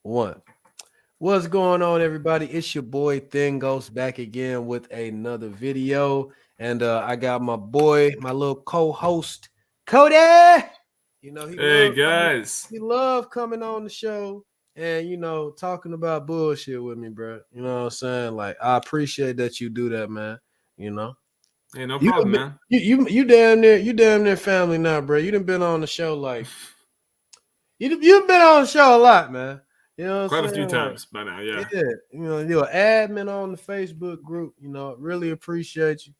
One. What's going on, everybody? It's your boy Thin Ghost back again with another video. And I got my boy, my little co-host, Cody. He Hey loved coming, guys. he loved coming on the show and talking about bullshit with me, bro. You know what I'm saying? Like, I appreciate that you do that, man. You know. Hey, no You problem, man. you damn near family now, bro. You done been on the show like you've been on the show a lot, man. You know what Quite I'm a few saying? Like, times by now, yeah. yeah, you're an admin on the Facebook group. Really appreciate you.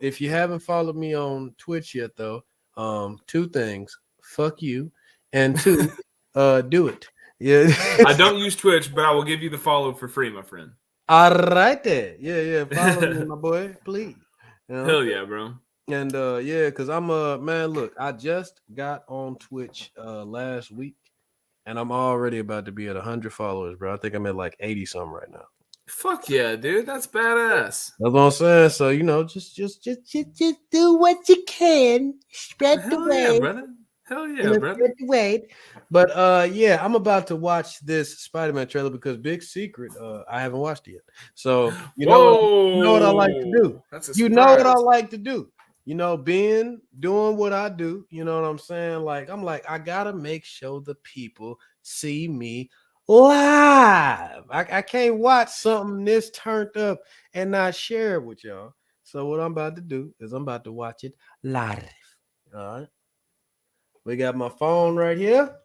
If you haven't followed me on Twitch yet, though, two things: fuck you, and two, do it. Yeah. I don't use Twitch, but I will give you the follow for free, my friend. All right there. Yeah. Follow me, my boy, please. You know. Hell yeah, bro. And yeah, cause I'm man. Look, I just got on Twitch last week, and I'm already about to be at 100 followers, bro. I think I'm at like 80 something right now. Fuck yeah, dude. That's badass. That's what I'm saying. So just do what you can, spread the Hell yeah, word, brother. Hell yeah, brother. spread the word. But yeah, I'm about to watch this Spider-Man trailer because big secret, I haven't watched it yet. So you know what I like to do. Whoa. That's a You know what I surprise. like to do. Being doing what I do. You know what I'm saying? Like I'm like I gotta make sure the people see me live. I can't watch something this turned up and not share it with y'all. So what I'm about to do is I'm about to watch it live. All right. We got my phone right here.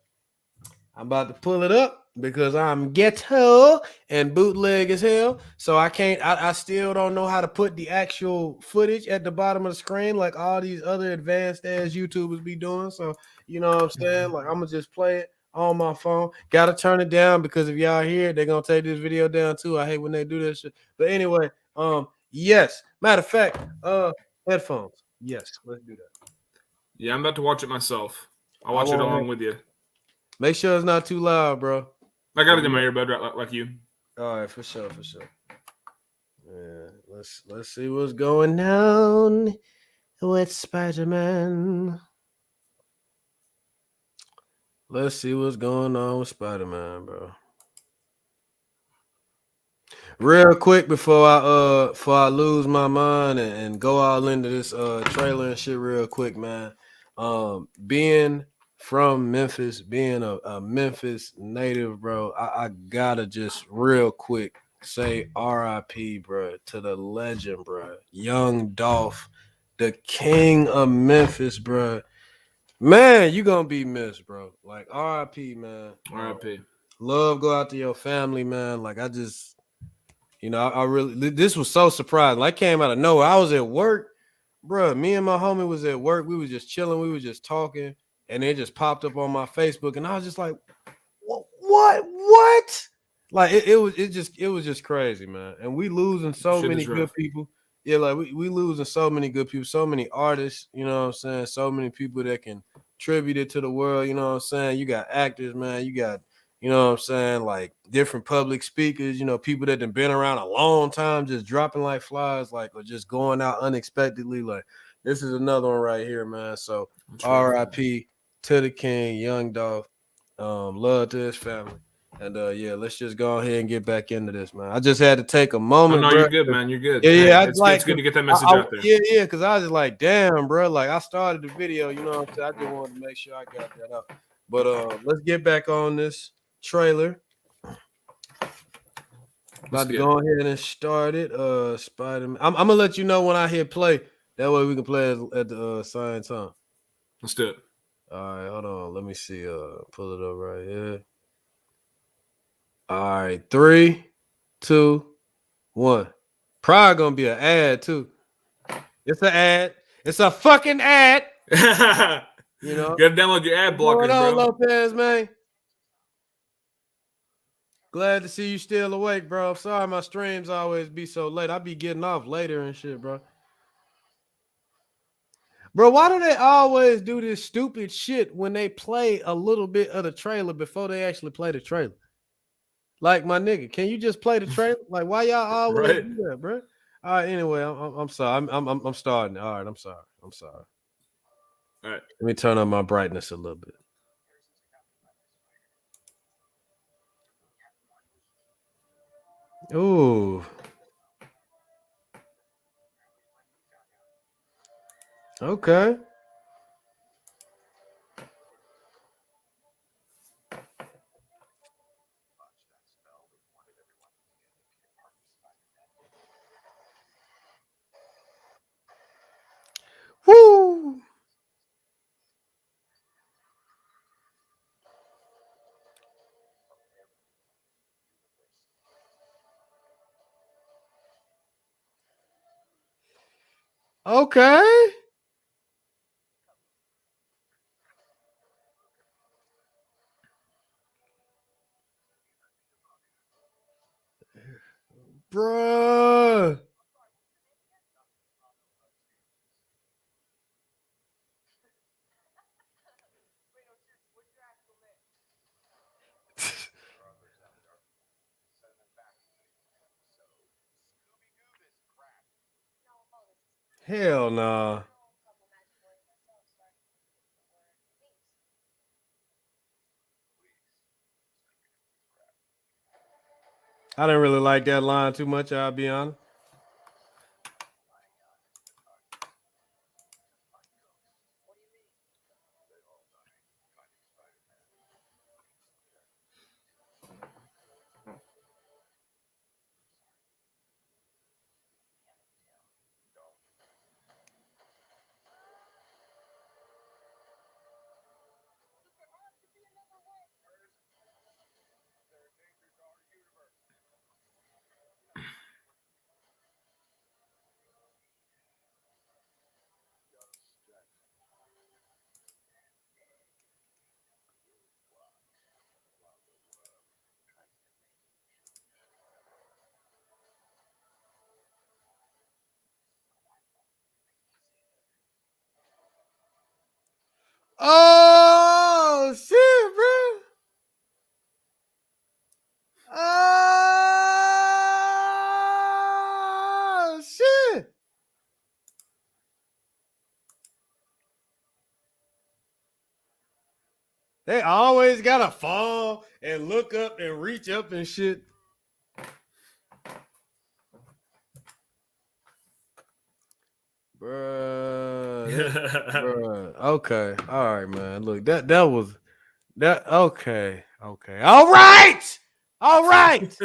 I'm about to pull it up because I'm ghetto and bootleg as hell. So I can't, I still don't know how to put the actual footage at the bottom of the screen like all these other advanced ass YouTubers be doing. So, you know what I'm saying? Like, I'm going to just play it on my phone. Got to turn it down because if y'all hear it, they're going to take this video down too. I hate when they do this shit. But anyway, yes. Matter of fact, headphones. Yes, let's do that. Yeah, I'm about to watch it myself. I'll I watch it won't along make, with you. make sure it's not too loud, bro. I got it in my earbud right like you. All right, for sure. Yeah, let's see what's going on with Spider-Man. Let's see what's going on with Spider-Man, bro. Real quick before I lose my mind and go all into this trailer and shit real quick, man. Being from Memphis, being a Memphis native, bro, I gotta just real quick say RIP, bro, to the legend, bro. Young Dolph, the king of Memphis, bro. Man, you gonna be missed, bro. Like RIP, man. R.I.P. Love go out to your family, man. Like I just I really this was so surprising. Like came out of nowhere. I was at work, bro. Me and my homie was at work. We was just chilling. We was just talking, and it just popped up on my Facebook, and I was just like, what? Like it was just crazy, man. And we losing so Shit many is good rough. people. Yeah, like we losing so many good people, so many artists. You know what I'm saying? So many people that can tribute it to the world. You know what I'm saying? You got actors, man. You got what I'm saying? Like different public speakers, people that have been around a long time just dropping like flies, like or just going out unexpectedly. Like this is another one right here, man. So RIP to the King, Young Dolph. Love to his family. And yeah, let's just go ahead and get back into this, man. I just had to take a Oh moment, no, bro. you're good, man. You're good. Hey, Yeah, I it's good to get that message out there. yeah, because I was just like, damn, bro. Like I started the video, you know what I'm saying? I just wanted to make sure I got that up. But let's get back on this trailer. About to go ahead and start it. Spider-Man. I'm gonna let you know when I hit play. That way we can play at the same time. Let's do it. All right, hold on. Let me see. Pull it up right here. All right, 3, 2, 1. Probably gonna be an ad too. It's an ad. It's a fucking ad. You gotta download your ad blockers, What's going on, bro. Lopez, man? Glad to see you still awake, bro. I'm sorry my streams always be so late. I be getting off later and shit, bro. Bro, why do they always do this stupid shit when they play a little bit of the trailer before they actually play the trailer? Like my nigga, can you just play the trailer? Like why y'all always do that, bro? All right, anyway, I'm sorry. I'm starting. All right, I'm sorry. All right. Let me turn on my brightness a little bit. Ooh. Okay. Woo. Okay. Bruh. Hell nah. I didn't really like that line too much, I'll be honest. Oh shit, bro. Oh shit. They always gotta fall and look up and reach up and shit. Bruh. Okay. All right, man. Look, that was that okay. Okay. All right. All right.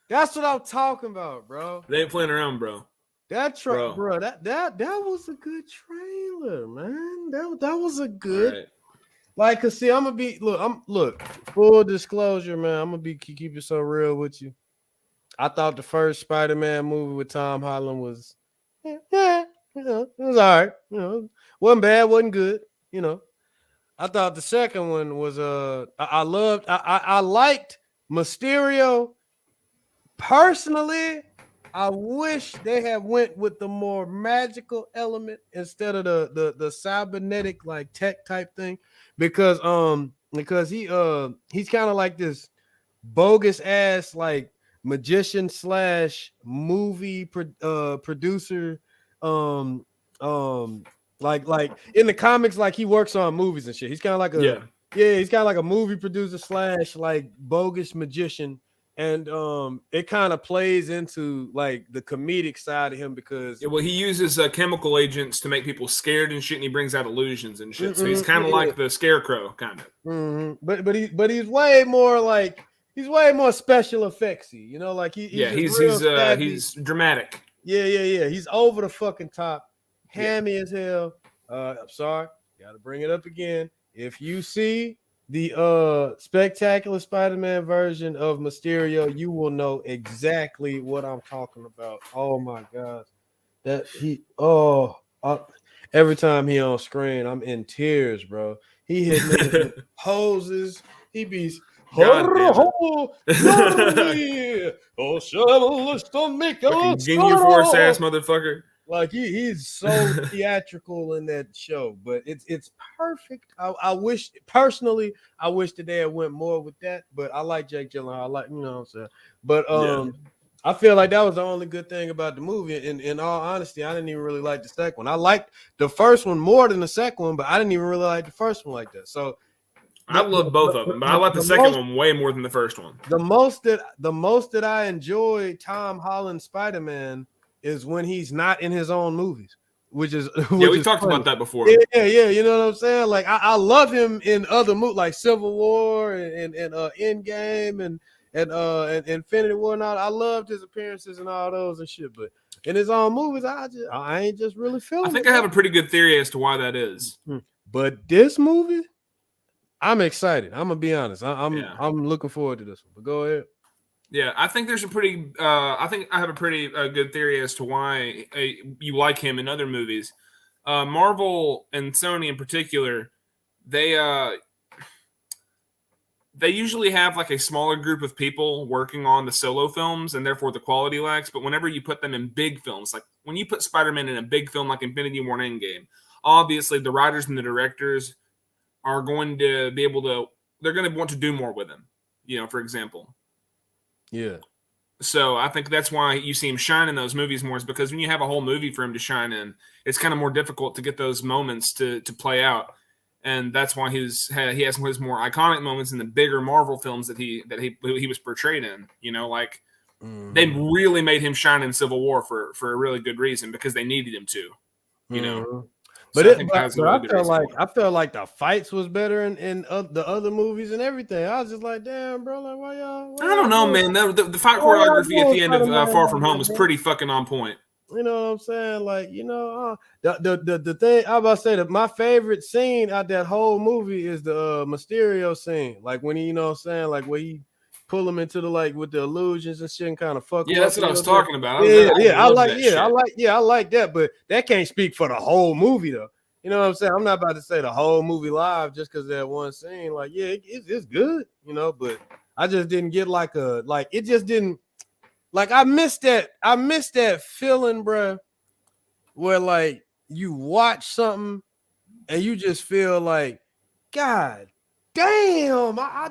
That's what I'm talking about, bro. They ain't playing around, bro. Bro, that was a good trailer, man. That was a good Right. like. Cause see, I'm gonna be look. Full disclosure, man. I'm gonna be keep it so real with you. I thought the first Spider-Man movie with Tom Holland was, it was all right. Wasn't bad, wasn't good. I thought the second one was I liked Mysterio. Personally, I wish they had went with the more magical element instead of the cybernetic like tech type thing, because he's kind of like this bogus ass like magician slash movie producer, um um like in the comics, like he works on movies and shit. He's kind of like Yeah. he's kind of like a movie producer slash like bogus magician. And it kind of plays into like the comedic side of him because Yeah, well, he uses chemical agents to make people scared and shit, and he brings out illusions and shit. So he's kind of yeah. like the Scarecrow, kind of. But he's way more like he's way more special effectsy, like he's just real savvy. He's dramatic. Yeah. He's over the fucking top, hammy as hell. I'm sorry, gotta bring it up again. If you see the spectacular Spider-Man version of Mysterio, you will know exactly what I'm talking about. Oh my god, every time he on screen, I'm in tears, bro. He hit niggas with poses. He be God damn it. Fucking Ginyu Force ass motherfucker. Like he's so theatrical in that show, but it's perfect. I wish that they had went more with that, but I like Jake Gyllenhaal. I like, what I'm saying. But I feel like that was the only good thing about the movie. In all honesty, I didn't even really like the second one. I liked the first one more than the second one, but I didn't even really like the first one like that. So I love both of them, but I like the second one way more than the first one. The most that I enjoy Tom Holland's Spider-Man is when he's not in his own movies, which is we've talked about that before. Yeah, you know what I'm saying? Like I love him in other movies like Civil War and Endgame and Infinity War and all. I loved his appearances and all those and shit, but in his own movies, I ain't just really feeling. I think I have a pretty good theory as to why that is. But this movie, I'm excited. I'm gonna be honest. I'm looking forward to this one. But go ahead. Yeah, I think there's a pretty. I think I have a pretty good theory as to why you like him in other movies. Marvel and Sony in particular, they usually have like a smaller group of people working on the solo films, and therefore the quality lacks. But whenever you put them in big films, like when you put Spider-Man in a big film like Infinity War and Endgame, obviously the writers and the directors are going to be able to. They're going to want to do more with him. You know, for example. Yeah. So I think that's why you see him shine in those movies more, is because when you have a whole movie for him to shine in, it's kind of more difficult to get those moments to play out. And that's why he has his more iconic moments in the bigger Marvel films that he was portrayed in. You know, like they really made him shine in Civil War for a really good reason, because they needed him to. You know, but I felt like the fights was better in the other movies and everything. I was just like, damn, bro, like why y'all? I don't know, man. The fight choreography at the end of Far From Home was pretty fucking on point. You know what I'm saying? Like, you know, the thing I was about to say that my favorite scene out that whole movie is the Mysterio scene. Like when he, you know what I'm saying, like where he pull him into the like with the illusions and shit and kind of fuck. Yeah, that's what I was talking about. I like that, but that can't speak for the whole movie though. You know what I'm saying? I'm not about to say the whole movie live just because that one scene. Like, yeah, it's good, you know, but I just didn't get it just didn't. Like I missed that feeling, bro, where like you watch something and you just feel like, God damn, I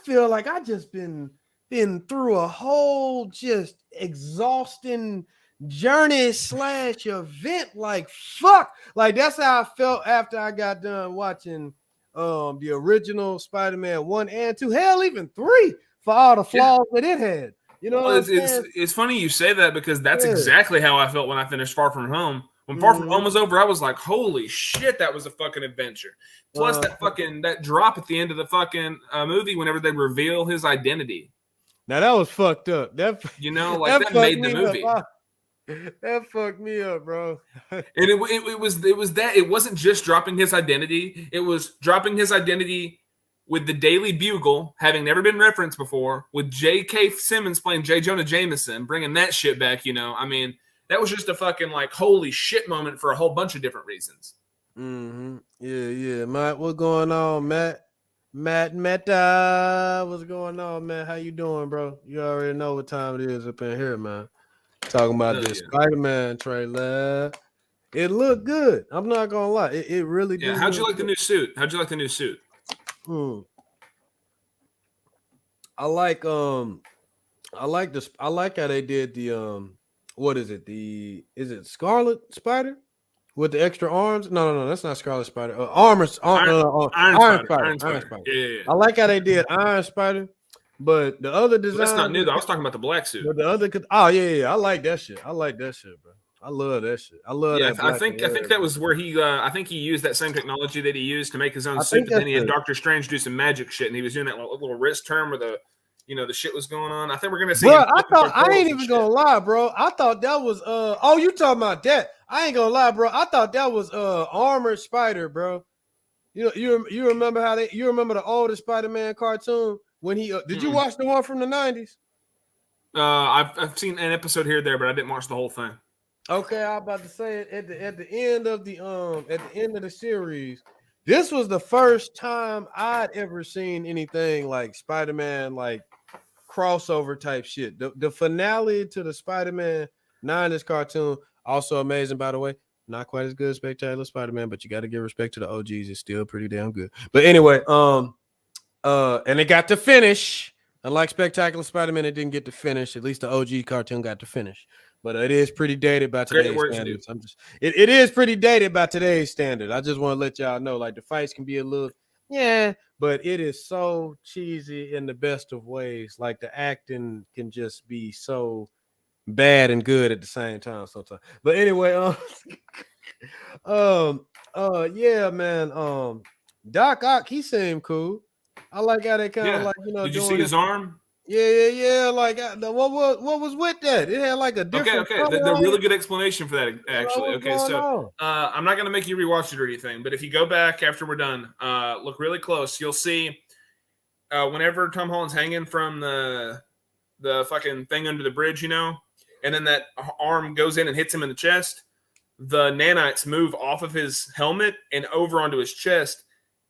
feel like I just been through a whole just exhausting journey / event. Like fuck, like that's how I felt after I got done watching the original Spider-Man 1 and 2, hell even 3 for all the flaws that it had. You know, it's funny you say that, because that's exactly how I felt when I finished Far From Home. When Far From Home was over, I was like, "Holy shit, that was a fucking adventure!" Plus, that drop at the end of the fucking movie, whenever they reveal his identity. Now that was fucked up. That made the movie. That fucked me up, bro. And it was that it wasn't just dropping his identity; it was dropping his identity with the Daily Bugle having never been referenced before, with J.K. Simmons playing J. Jonah Jameson, bringing that shit back, you know. I mean, that was just a fucking, like, holy shit moment for a whole bunch of different reasons. Yeah. Matt, what's going on, Matt? Matt, what's going on, man? How you doing, bro? You already know what time it is up in here, man. Talking about this Spider-Man trailer. It looked good. I'm not going to lie. It really did. Yeah, how'd you like the new suit? I like how they did the what is it? Is it Scarlet Spider with the extra arms? No, that's not Scarlet Spider. Iron Spider. Yeah. I like how they did Iron Spider, but the other design. That's not new though. I was talking about the black suit. But the other, I like that shit. I like that shit, bro. I love that shit. I love that. I think that was where he. I think he used that same technology that he used to make his own suit. But then he had Doctor Strange do some magic shit, and he was doing that little wrist turn where the shit was going on. I think we're gonna see. Bro, I ain't even gonna lie, bro. I thought that was you talking about that? I ain't gonna lie, bro. I thought that was Armored Spider, bro. You remember you remember the oldest Spider-Man cartoon when he did you watch the one from the 90s? I've seen an episode here or there, but I didn't watch the whole thing. Okay, I was about to say it at the end of the series. This was the first time I'd ever seen anything like Spider-Man, like crossover type shit. The finale to the Spider-Man 90s cartoon, also amazing, by the way. Not quite as good as Spectacular Spider-Man, but you got to give respect to the OGs. It's still pretty damn good. But anyway, and it got to finish. Unlike Spectacular Spider-Man, it didn't get to finish. At least the OG cartoon got to finish. But it is pretty dated by today's standards. It is pretty dated by today's standard. I just want to let y'all know, like the fights can be a little yeah, but it is so cheesy in the best of ways. Like the acting can just be so bad and good at the same time sometimes. But anyway, um, yeah, man. Doc Ock, he seemed cool. I like how they kind of Yeah. like Did you see doing his his. arm? Yeah. Like what was with that? It had like a Okay, different okay. color The on really it. good explanation for that, Yeah, like, actually. what's Okay, going so on? I'm not going to make you rewatch it or anything, but if you go back after we're done, look really close, you'll see whenever Tom Holland's hanging from the fucking thing under the bridge, and then that arm goes in and hits him in the chest, the nanites move off of his helmet and over onto his chest.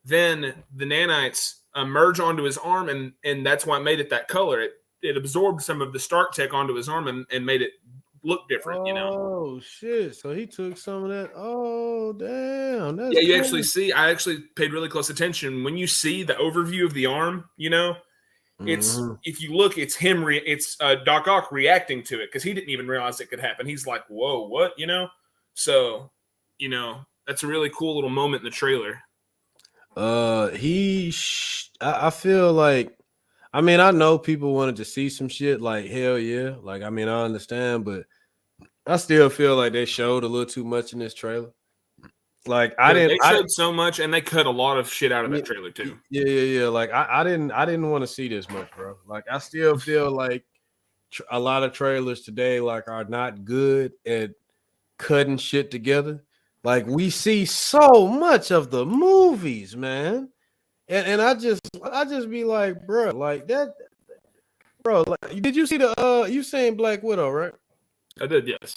Then the nanites merge onto his arm, and that's why it made it that color. It absorbed some of the Stark tech onto his arm and made it look different. Oh shit! So he took some of that. Oh damn, that's Yeah, you actually crazy. see. I actually paid really close attention when you see the overview of the arm. It's Mhm. if you look, it's him. It's Doc Ock reacting to it because he didn't even realize it could happen. He's like, "Whoa, what?" So, that's a really cool little moment in the trailer. I feel like, I mean, I know people wanted to see some shit. Like hell yeah. Like I mean, I understand, but I still feel like they showed a little too much in this trailer. Like I didn't. They showed so much, and they cut a lot of shit out of that trailer too. Yeah. Like I didn't want to see this much, bro. Like I still feel like a lot of trailers today like are not good at cutting shit together. Like we see so much of the movies, man. And I just be like, bro, like that, bro. Like, did you see the you seen Black Widow, right? I did, yes.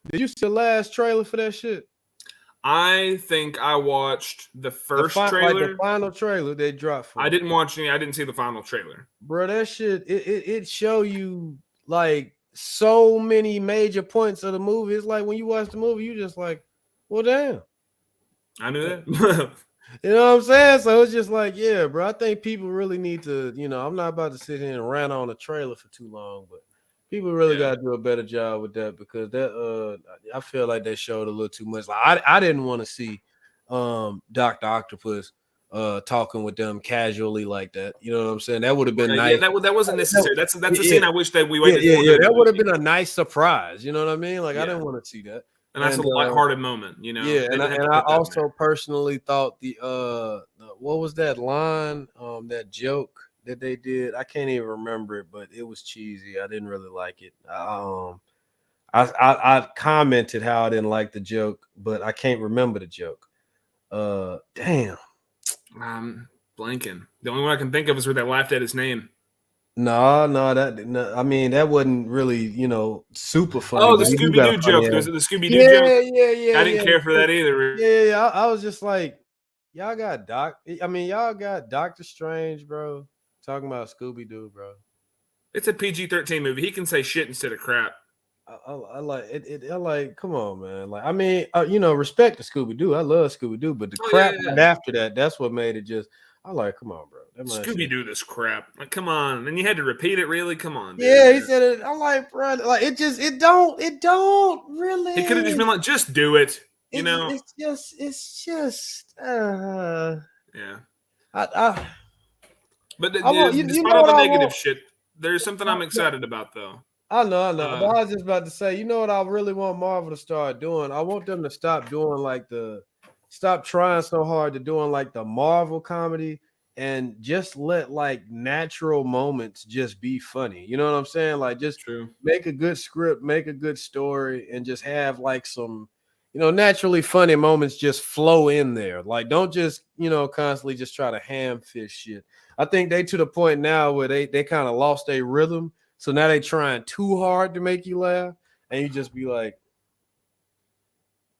Did you see the last trailer for that shit? I think I watched the first Like the trailer. final trailer they dropped I for it. didn't watch any. I didn't see the final trailer. Bro, that shit it show you like so many major points of the movie. It's like when you watch the movie, you just like, well, damn. I knew that. You know what I'm saying? So it's just like, yeah, bro. I think people really need to, I'm not about to sit here and rant on a trailer for too long, but people really Yeah. got to do a better job with that because I feel like they showed a little too much. Like I didn't want to see Dr. Octopus talking with them casually like that. You know what I'm saying? That would have been Right. Yeah, nice. that wasn't necessary. That's a Yeah, scene I wish that we yeah, waited yeah, for yeah. during the That would have movie. been a nice surprise. You know what I mean? Like I Yeah. didn't want to see that. A nice And little lighthearted moment. yeah, They didn't have to I put that in also there. personally thought what was that line, that joke that they did? I can't even remember it, but it was cheesy. I didn't really like it. I commented how I didn't like the joke, but I can't remember the joke. Damn. Blanking. The only one I can think of is where they laughed at his name. No, I mean that wasn't really, super funny, Oh, the but he do Scooby got a Doo funny joke. ass. There's the Scooby Doo joke. Yeah, I didn't care for that either. yeah. I was just like, y'all got y'all got Doctor Strange, bro, talking about Scooby Doo, bro. It's a PG-13 movie. He can say shit instead of crap. I like it. I like, come on, man. Like, I mean, respect to Scooby Doo. I love Scooby Doo, but the Oh yeah, crap yeah. right after that, that's what made it just. I like, come on, bro. That man Scooby said, Doo this crap. Like, come on. And you had to repeat it, really? Come on, yeah, he dude. said it. I'm like, bro, like it don't He could have just really. been like, just do it. It's just. Yeah. I But I want you despite know all what the I negative want. shit, there's something I'm excited about, though. I know. But Uh, I was just about to say, you know what I really want Marvel to start doing? I want them to stop trying so hard to doing like the Marvel comedy and just let like natural moments just be funny. You know what I'm saying? Like just True. make a good script, make a good story, and just have like some, naturally funny moments just flow in there. Like don't just, constantly just try to ham fish shit. I think they to the point now where they kind of lost their rhythm. So now they trying too hard to make you laugh, and you just be like,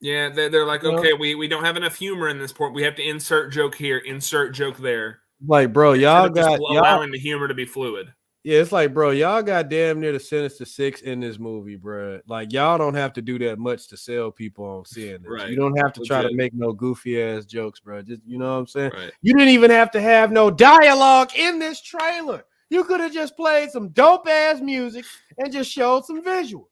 Yeah, they're like, you know, okay, we don't have enough humor in this point. We have to insert joke here, insert joke there, like, bro, instead y'all of just got y'all. allowing the humor to be fluid. Yeah, it's like, bro, y'all got damn near the Sinister Six in this movie, bro. Like, y'all don't have to do that much to sell people on seeing this. You Right. don't have to try to Legit. make no goofy ass jokes, bro. Just, you know what I'm saying? Right. You didn't even have to have no dialogue in this trailer. You could have just played some dope ass music and just showed some visuals.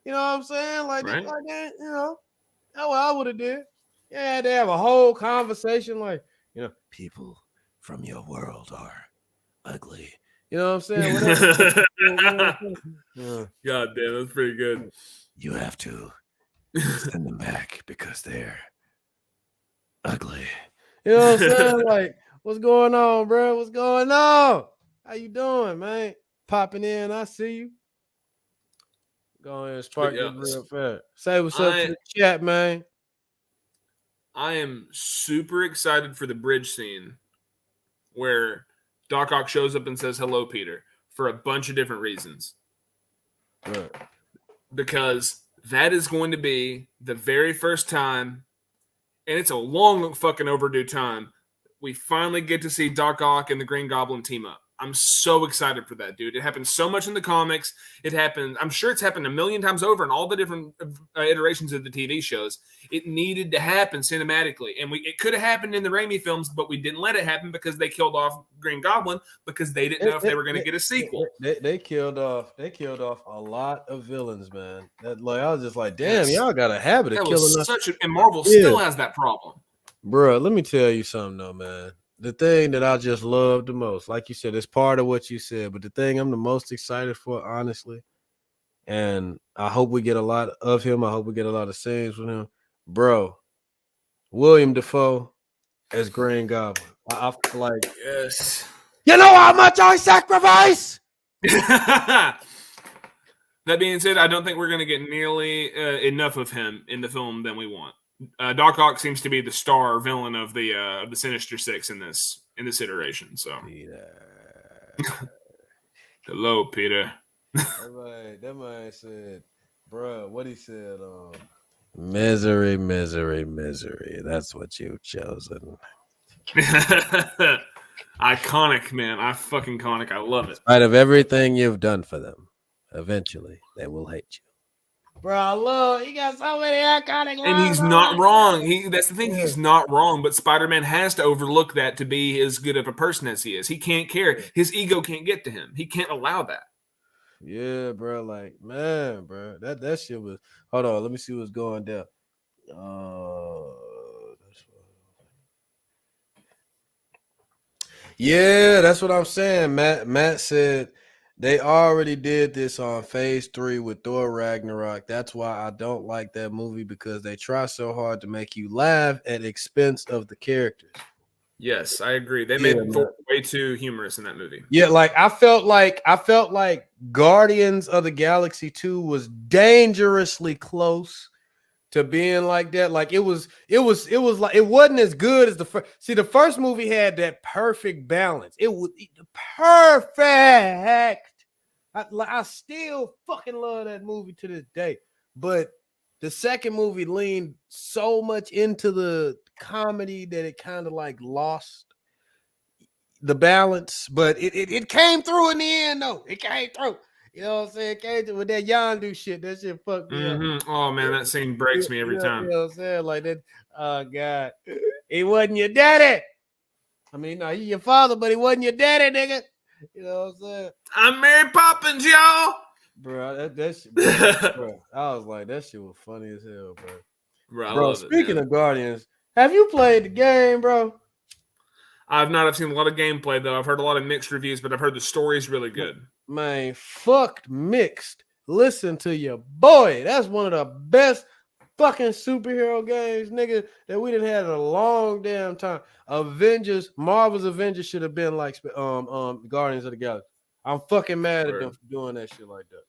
You know what I'm saying? Like, Right. like that, that's what I would have did. Yeah, they have a whole conversation, like, people from your world are ugly. You know what I'm saying? Whatever. God damn, that's pretty good. You have to send them back because they're ugly. You know what I'm saying? Like, what's going on, bro? What's going on? How you doing, man? Popping in, I see you. Go ahead and spark yeah, this real fast. Say what's up to the chat, man. I am super excited for the bridge scene where Doc Ock shows up and says hello, Peter, for a bunch of different reasons. Right. Because that is going to be the very first time, and it's a long fucking overdue time, we finally get to see Doc Ock and the Green Goblin team up. I'm so excited for that, dude. It happened so much in the comics. It happened. I'm sure it's happened a million times over in all the different iterations of the TV shows. It needed to happen cinematically, and it could have happened in the Raimi films, but we didn't let it happen because they killed off Green Goblin because they didn't know if they were going to get a sequel. They killed off. They killed off a lot of villains, man. That, like, I was just like, damn, y'all got a habit of killing us. And Marvel still has that problem, bro. Let me tell you something, though, man. The thing that I just love the most, like you said, it's part of what you said, but the thing I'm the most excited for, honestly, and I hope we get a lot of him. I hope we get a lot of scenes with him, bro. William Dafoe as Green Goblin. I feel like, yes. You know how much I sacrifice. That being said, I don't think we're going to get nearly enough of him in the film than we want. Doc Ock seems to be the star villain of the Sinister Six in this iteration. So, hello, Peter. That man said, "Bro, what he said? Misery, misery, misery. That's what you've chosen." Iconic, man. Iconic. I love it. In spite of everything you've done for them, eventually they will hate you. Bro, I love he got so many iconic lines. And he's not wrong. That's the thing. Yeah. He's not wrong, but Spider-Man has to overlook that to be as good of a person as he is. He can't care. His ego can't get to him. He can't allow that. Yeah, bro. Like, man, bro. That shit was. Hold on. Let me see what's going down. Yeah, that's what I'm saying. Matt said they already did this on phase 3 with Thor Ragnarok. That's why I don't like that movie, because they try so hard to make you laugh at expense of the characters. Yes, I agree. They made Thor way too humorous in that movie. Yeah, like I felt like Guardians of the Galaxy 2 was dangerously close to being like that. Like it was like it wasn't as good as the first. See, the first movie had that perfect balance. It was perfect. I still fucking love that movie to this day. But the second movie leaned so much into the comedy that it kind of like lost the balance. But it came through in the end, though. It came through. You know what I'm saying? It came through with that Yondu shit. That shit fucked me up. Oh, man, that scene breaks me every time. You know what I'm saying? Like that. Oh, God. He wasn't your daddy. I mean, no, he's your father, but he wasn't your daddy, nigga. You know what I'm saying? I'm Mary Poppins, y'all. Bro, that shit, bro, I was like, that shit was funny as hell, bro. Bro, speaking of Guardians, have you played the game, bro? I've not. I've seen a lot of gameplay, though. I've heard a lot of mixed reviews, but I've heard the story's really good. Man, fucked mixed. Listen to your boy. That's one of the best fucking superhero games, nigga, that we done had in a long damn time. Marvel's Avengers should have been like Guardians of the Galaxy. I'm fucking mad at them for doing that shit like that.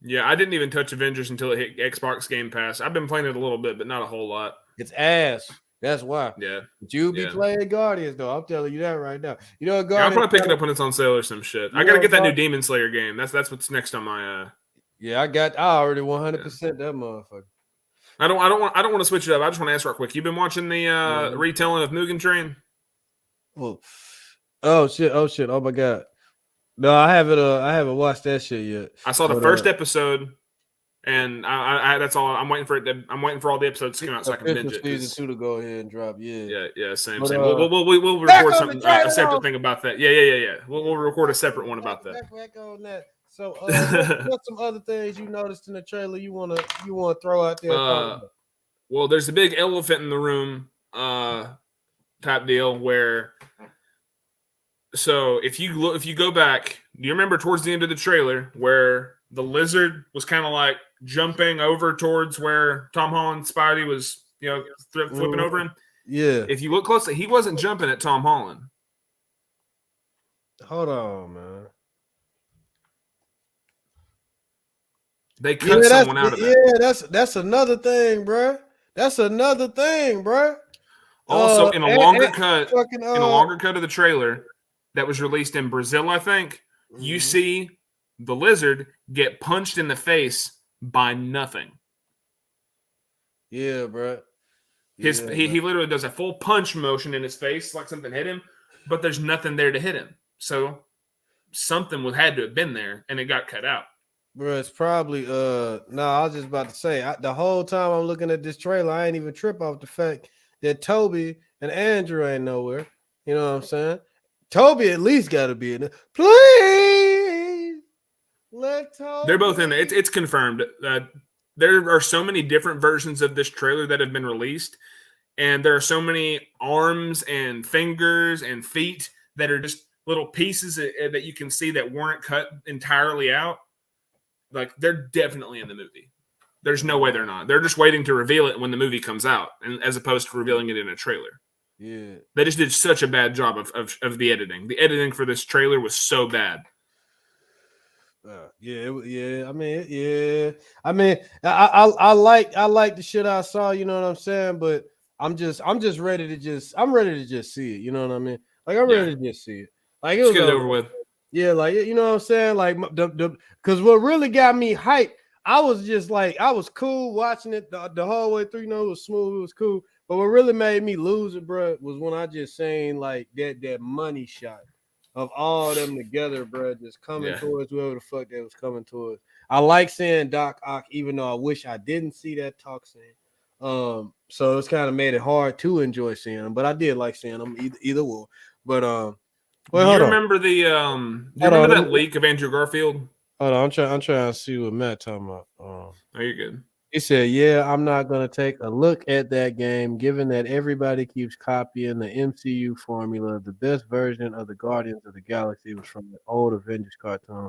Yeah, I didn't even touch Avengers until it hit Xbox Game Pass. I've been playing it a little bit, but not a whole lot. It's ass. That's why. Yeah. But you be playing Guardians, though. I'm telling you that right now. You know what, Guardians? Yeah, I'll probably pick it up when it's on sale or some shit. I gotta get that new Demon Slayer game. That's what's next on my Yeah, I already 100% that motherfucker. I don't want to switch it up. I just want to ask real quick. You've been watching the retelling of Mugen Train? Oh shit. Oh my god. No, I haven't watched that shit yet. I saw the first episode, and I that's all. I'm waiting for it. I'm waiting for all the episodes to come out so I can binge it. Season 2 to go ahead and drop. Yeah. Same. We'll record something a separate thing about that. Yeah. We'll record a separate one about that. Back on that. So, what's some other things you noticed in the trailer you wanna throw out there? Well, there's a big elephant in the room type deal where So if you go back, do you remember towards the end of the trailer where the lizard was kind of like jumping over towards where Tom Holland Spidey was, flipping over him? Yeah. If you look closely, he wasn't jumping at Tom Holland. Hold on, man. They cut someone out of that. Yeah, that's another thing, bro. That's another thing, bro. Also, in a longer cut, fucking, in a longer cut of the trailer that was released in Brazil, I think, you see the lizard get punched in the face by nothing. Yeah, bro. He literally does a full punch motion in his face like something hit him, but there's nothing there to hit him. So something had to have been there, and it got cut out. Bro, it's probably no, I was just about to say the whole time I'm looking at this trailer, I ain't even trip off the fact that Toby and Andrew ain't nowhere. You know what I'm saying? Toby at least got to be in it. Please let Toby. They're both in there. It's confirmed. There are so many different versions of this trailer that have been released, and there are so many arms and fingers and feet that are just little pieces that you can see that weren't cut entirely out. Like, they're definitely in the movie. There's no way they're not. They're just waiting to reveal it when the movie comes out, and as opposed to revealing it in a trailer. Yeah. They just did such a bad job of the editing. The editing for this trailer was so bad. Yeah. I mean, I like the shit I saw. You know what I'm saying? But I'm ready to just see it. You know what I mean? Like, I'm ready to just see it. Like, it was get it over with. Yeah, like, you know what I'm saying? Like, because what really got me hyped, I was just like, I was cool watching it the whole way through. You know, it was smooth, it was cool. But what really made me lose it, bro, was when I just seen like that money shot of all of them together, bro, just coming towards whoever the fuck they was coming towards. I like seeing Doc Ock, even though I wish I didn't see that talk scene. So it's kind of made it hard to enjoy seeing them, but I did like seeing them either way. But well, do you remember that leak of Andrew Garfield? Hold on, I'm trying to see what Matt talking about. Oh, you're good. He said, "Yeah, I'm not gonna take a look at that game, given that everybody keeps copying the MCU formula. The best version of the Guardians of the Galaxy was from the old Avengers cartoon,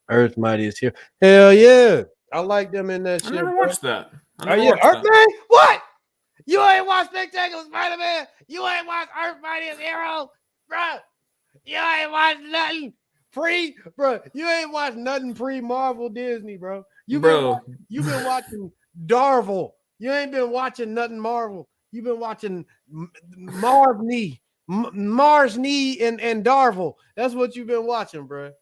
Earth's Mightiest Hero. Hell yeah, I like them in that shit. I never watched that. Earthman? What? You ain't watched Spectacular Spider-Man? You ain't watched Earth's Mightiest Hero, bro? You ain't watched nothing you ain't watched nothing pre-Marvel Disney, bro. You've been watching Darvel. You ain't been watching nothing Marvel. You've been watching Mars Knee and Darvel. That's what you've been watching, bro.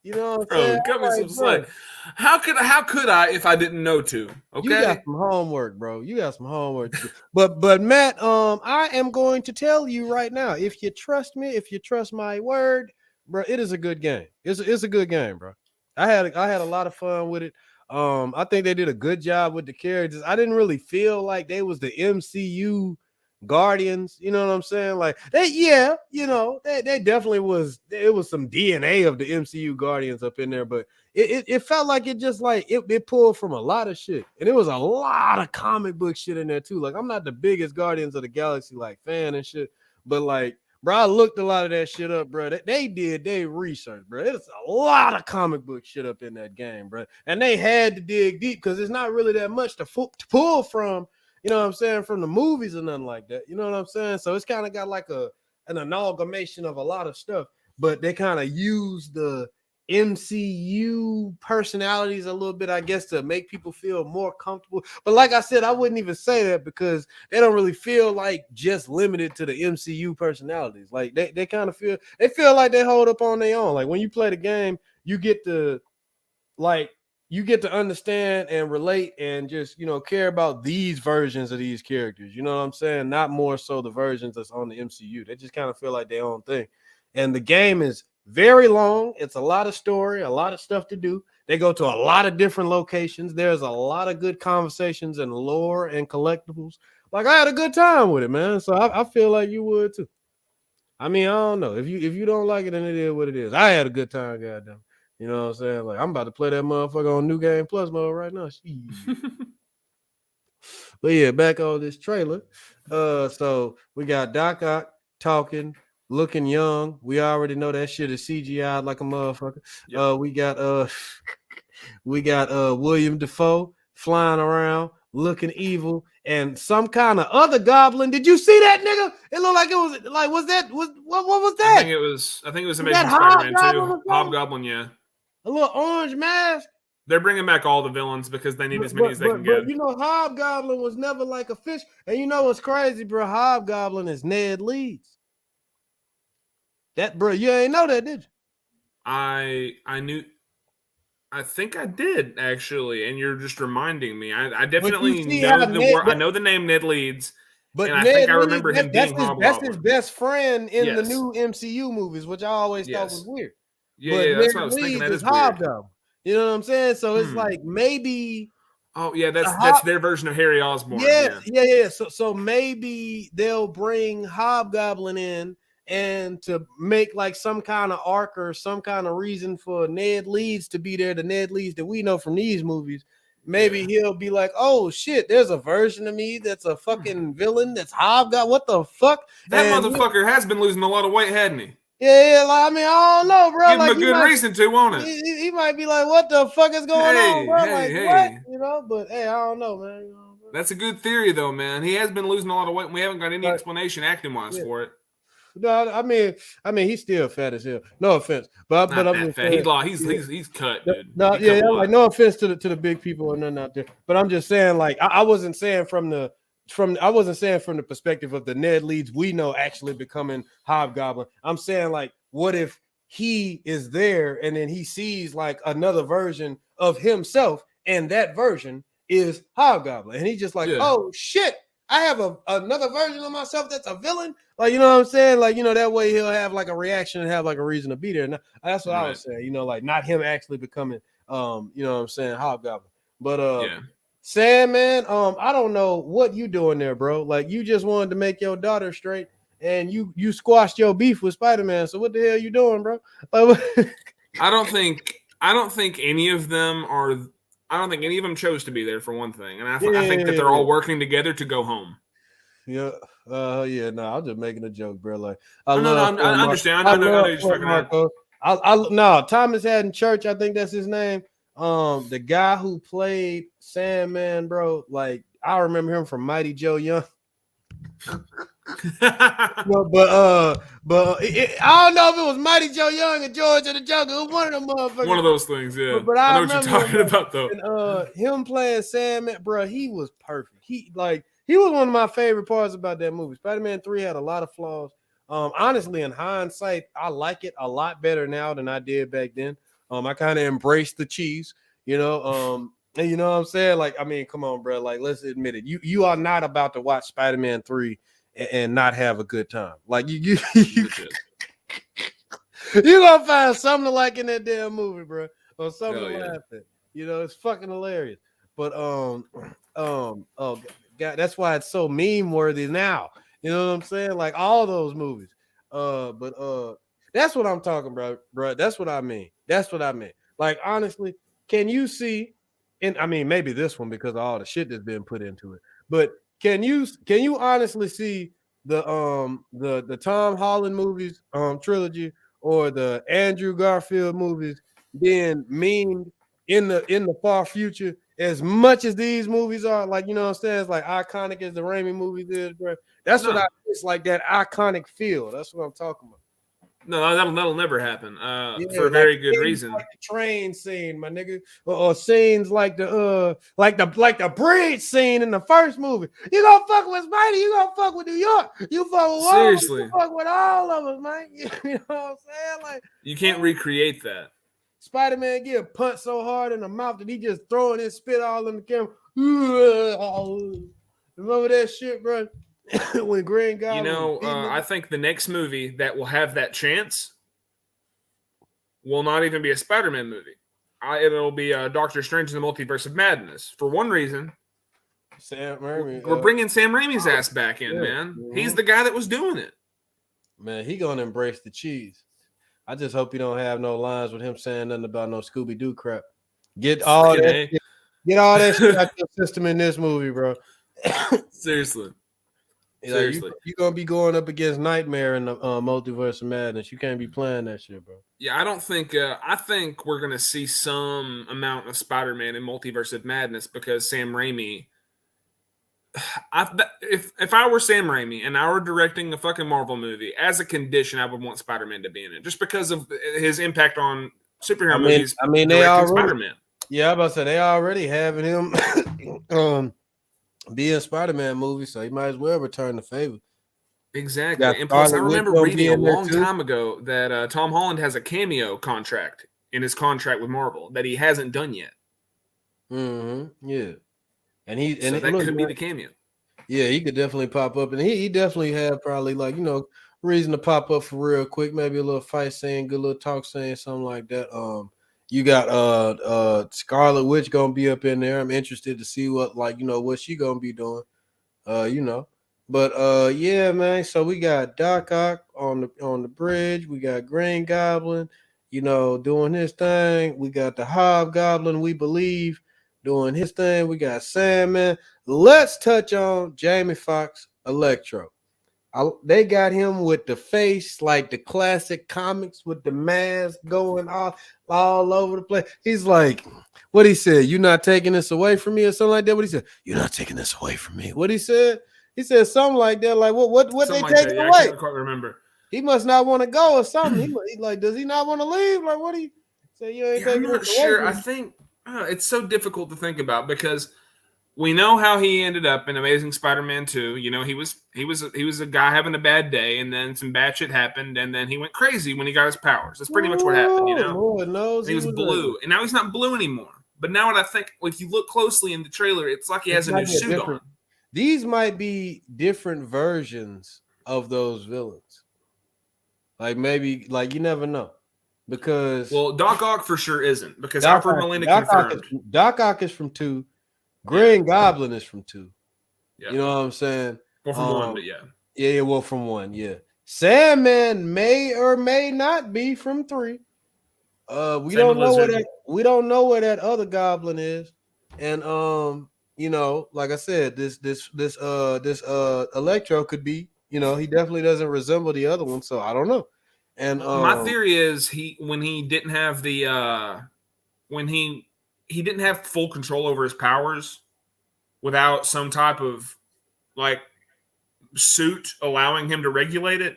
You know what I'm saying? Cut me some slack. How could I if I didn't know to? Okay. You got some homework, bro. You got some homework to do. But Matt, I am going to tell you right now, if you trust me, if you trust my word, bro, it is a good game. It's a good game, bro. I had a lot of fun with it. I think they did a good job with the characters. I didn't really feel like they was the MCU Guardians, you know what I'm saying? Like, they definitely was. It was some DNA of the MCU Guardians up in there, but it felt like it just like it pulled from a lot of shit, and it was a lot of comic book shit in there too. Like, I'm not the biggest Guardians of the Galaxy like fan and shit, but like, bro, I looked a lot of that shit up, bro. They did their research, bro. It's a lot of comic book shit up in that game, bro, and they had to dig deep because it's not really that much to pull from. You know what I'm saying? From the movies or nothing like that. You know what I'm saying? So it's kind of got like an amalgamation of a lot of stuff, but they kind of use the MCU personalities a little bit, I guess, to make people feel more comfortable. But like I said, I wouldn't even say that because they don't really feel like just limited to the MCU personalities. Like they kind of feel like they hold up on their own. Like when you play the game, you get to understand and relate and just, care about these versions of these characters. You know what I'm saying? Not more so the versions that's on the MCU. They just kind of feel like their own thing. And the game is very long. It's a lot of story, a lot of stuff to do. They go to a lot of different locations. There's a lot of good conversations and lore and collectibles. Like, I had a good time with it, man. So I feel like you would too. I mean, I don't know. If you don't like it, then it is what it is. I had a good time, goddamn. You know what I'm saying? Like, I'm about to play that motherfucker on New Game Plus mode right now. But yeah, back on this trailer. So we got Doc Ock talking looking young. We already know that shit is CGI like a motherfucker. Yep. We got William Defoe flying around looking evil, and some kind of other goblin. Did you see that nigga? It looked like it was like what was I that? think it was Was Amazing that Spider-Man 2. Hobgoblin or something? Hobgoblin, yeah. A little orange mask. They're bringing back all the villains because they need as many as they can get. But you know, Hobgoblin was never like a fish. And you know what's crazy, bro? Hobgoblin is Ned Leeds. That, bro, you ain't know that, did you? I knew. I think I did actually, and you're just reminding me. I definitely know the word. I know the name Ned Leeds, but and I Ned think I Leeds, remember him being Hobgoblin. That's his best friend in the Yes. new MCU movies, which I always thought was weird. But That's Ned what I was thinking. Leeds That is Hobgoblin. You know what I'm saying? So it's like maybe. Oh yeah, that's their version of Harry Osborn. Yeah. So maybe they'll bring Hobgoblin in and to make like some kind of arc or some kind of reason for Ned Leeds to be there, the Ned Leeds that we know from these movies. Maybe he'll be like, oh shit, there's a version of me that's a fucking villain that's Hobgoblin. What the fuck? That motherfucker has been losing a lot of weight, hadn't he? Yeah, like, I mean, I don't know, bro. Give like, him a good reason to, won't it? He might be like, what the fuck is going on, bro? What? You know, but hey, I don't know, man. You know, that's a good theory, though, man. He has been losing a lot of weight, and we haven't got any explanation acting-wise for it. No, I mean, he's still fat as hell. No offense, but I'm just saying, he's cut, dude. No, like no offense to the big people or nothing out there, but I'm just saying, like, I wasn't saying from the perspective of the Ned Leeds we know actually becoming Hobgoblin. I'm saying, like, what if he is there and then he sees like another version of himself, and that version is Hobgoblin, and he's just like, oh shit, I have another version of myself that's a villain. Like, you know what I'm saying? Like, you know, that way he'll have like a reaction and have like a reason to be there. And that's what I was saying, you know, like not him actually becoming, you know what I'm saying, Hobgoblin. But Sandman, I don't know what you doing there, bro. Like, you just wanted to make your daughter straight, and you squashed your beef with Spider-Man. So what the hell you doing, bro? I don't think any of them are. I don't think any of them chose to be there, for one thing, and I think that they're all working together to go home. Yeah, no, I'm just making a joke, bro. Like, I understand. I know you're fucking Marco. No, Thomas Haddon Church, I think that's his name. The guy who played Sandman, bro. Like, I remember him from Mighty Joe Young. I don't know if it was Mighty Joe Young or George of the Jungle. It was one of them motherfuckers. One of those things, yeah. But I know what you're talking about, though. And, him playing Sandman, bro, he was perfect. He was one of my favorite parts about that movie. Spider-Man 3 had a lot of flaws. Honestly, in hindsight, I like it a lot better now than I did back then. I kind of embraced the cheese, you know. And you know what I'm saying? Like, I mean, come on, bro. Like, let's admit it. You are not about to watch Spider-Man 3 and not have a good time. Like, you're gonna find something to like in that damn movie, bro, or something to laugh at. You know, it's fucking hilarious. But oh God, that's why it's so meme worthy now. You know what I'm saying? Like all those movies. But that's what I'm talking about, bro. That's what I mean. Like, honestly, can you see? And I mean, maybe this one because of all the shit that's been put into it. But can you honestly see the Tom Holland movies trilogy or the Andrew Garfield movies being memed in the far future as much as these movies are? Like, you know what I'm saying? It's like iconic as the Raimi movies is, bro. That's what it's like, that iconic feel. That's what I'm talking about. No, that'll never happen. For a very good reason. Like the train scene, my nigga, or scenes like the bridge scene in the first movie. You gonna fuck with Spidey? You gonna fuck with New York? You fuck with seriously? You fuck with all of us, man. You know what I'm saying? Like, you can't recreate that. Spider-Man get punched so hard in the mouth that he just throwing his spit all in the camera. Remember that shit, bro? When Green Goblin, you know, I think the next movie that will have that chance will not even be a Spider-Man movie. It'll be Doctor Strange in the Multiverse of Madness. For one reason, Sam Raimi. We're bringing Sam Raimi's ass back in, man. Mm-hmm. He's the guy that was doing it. Man, he gonna embrace the cheese. I just hope he don't have no lines with him saying nothing about no Scooby-Doo crap. Get all that shit out your system in this movie, bro. Seriously. Like Seriously. you gonna be going up against Nightmare in the Multiverse of Madness. You can't be playing that shit, bro. Yeah, I don't think. I think we're gonna see some amount of Spider-Man in Multiverse of Madness because Sam Raimi. If I were Sam Raimi and I were directing a fucking Marvel movie, as a condition, I would want Spider-Man to be in it, just because of his impact on superhero movies. I mean, they directing already. Spider-Man. Yeah, I'm about to say they already having him be in Spider-Man movie, so he might as well return the favor. Exactly. And plus, I Scarlet Witch remember gonna reading be a in there long too. time ago that Tom Holland has a cameo contract in his contract with Marvel that he hasn't done yet. Mm-hmm. Yeah, and That look, could be man, the cameo. yeah, he could definitely pop up, and he definitely had probably like reason to pop up for real quick, maybe a little fight scene, good little talk scene, something like that. You got Scarlet Witch gonna be up in there. I'm interested to see what what she gonna be doing. You know. But yeah, man. So we got Doc Ock on the bridge. We got Green Goblin, doing his thing. We got the Hobgoblin, we believe, doing his thing. We got Sandman. Let's touch on Jamie Foxx, Electro. They got him with the face like the classic comics with the mask going all over the place. He's like, what he said, "You're not taking this away from me," or something like that. What he said, "You're not taking this away from me." What he said? He said something like that. Like what they Something like taking that. Yeah, I away? can't quite remember. He must not want to go or something. He like, does he not want to leave? Like, what do you say? You ain't Yeah, I'm taking this not away sure. from I me. think it's so difficult to think about because we know how he ended up in Amazing Spider-Man 2. He was a guy having a bad day, and then some bad shit happened, and then he went crazy when he got his powers. That's pretty much what happened, Oh, Lord knows And he he was was ugly. blue, and now he's not blue anymore. But now when I think, if you look closely in the trailer, it's like he It's has a might new be a suit on. different. These might be different versions of those villains. Like maybe, like you never know, because Well, Doc Ock for sure isn't because Alfred Molina confirmed. Doc Ock is from 2. Yeah, Green Goblin is from 2. yeah. You know what I'm saying? Well, from one, but yeah. Yeah, well, from 1, yeah. Sandman may or may not be from 3. We Same don't with know Lizard. we don't know where that other goblin is, and like I said, this Electro could be, he definitely doesn't resemble the other one, so I don't know. And My theory is when he didn't have when he didn't have full control over his powers without some type of like suit allowing him to regulate it,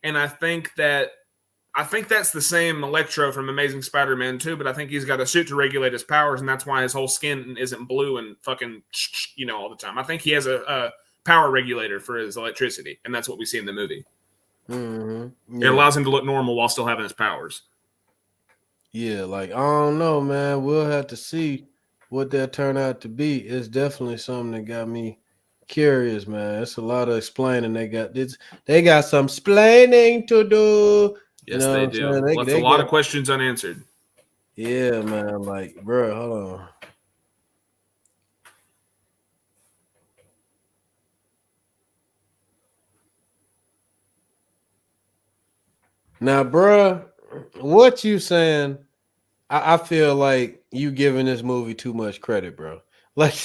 and I think that's the same Electro from Amazing Spider-Man 2, but I think he's got a suit to regulate his powers, and that's why his whole skin isn't blue and fucking, all the time. I think he has a power regulator for his electricity, and that's what we see in the movie. yeah. It allows him to look normal while still having his powers. Yeah, like I don't know, man. We'll have to see what that turn out to be. It's definitely something that got me curious, man. It's a lot of explaining they got some explaining to do. You Yes, know they what I'm do. saying? Left a lot of questions unanswered. Yeah, man. Like, bro, hold on. Now, bro, what you saying? I feel like you giving this movie too much credit, bro. Like,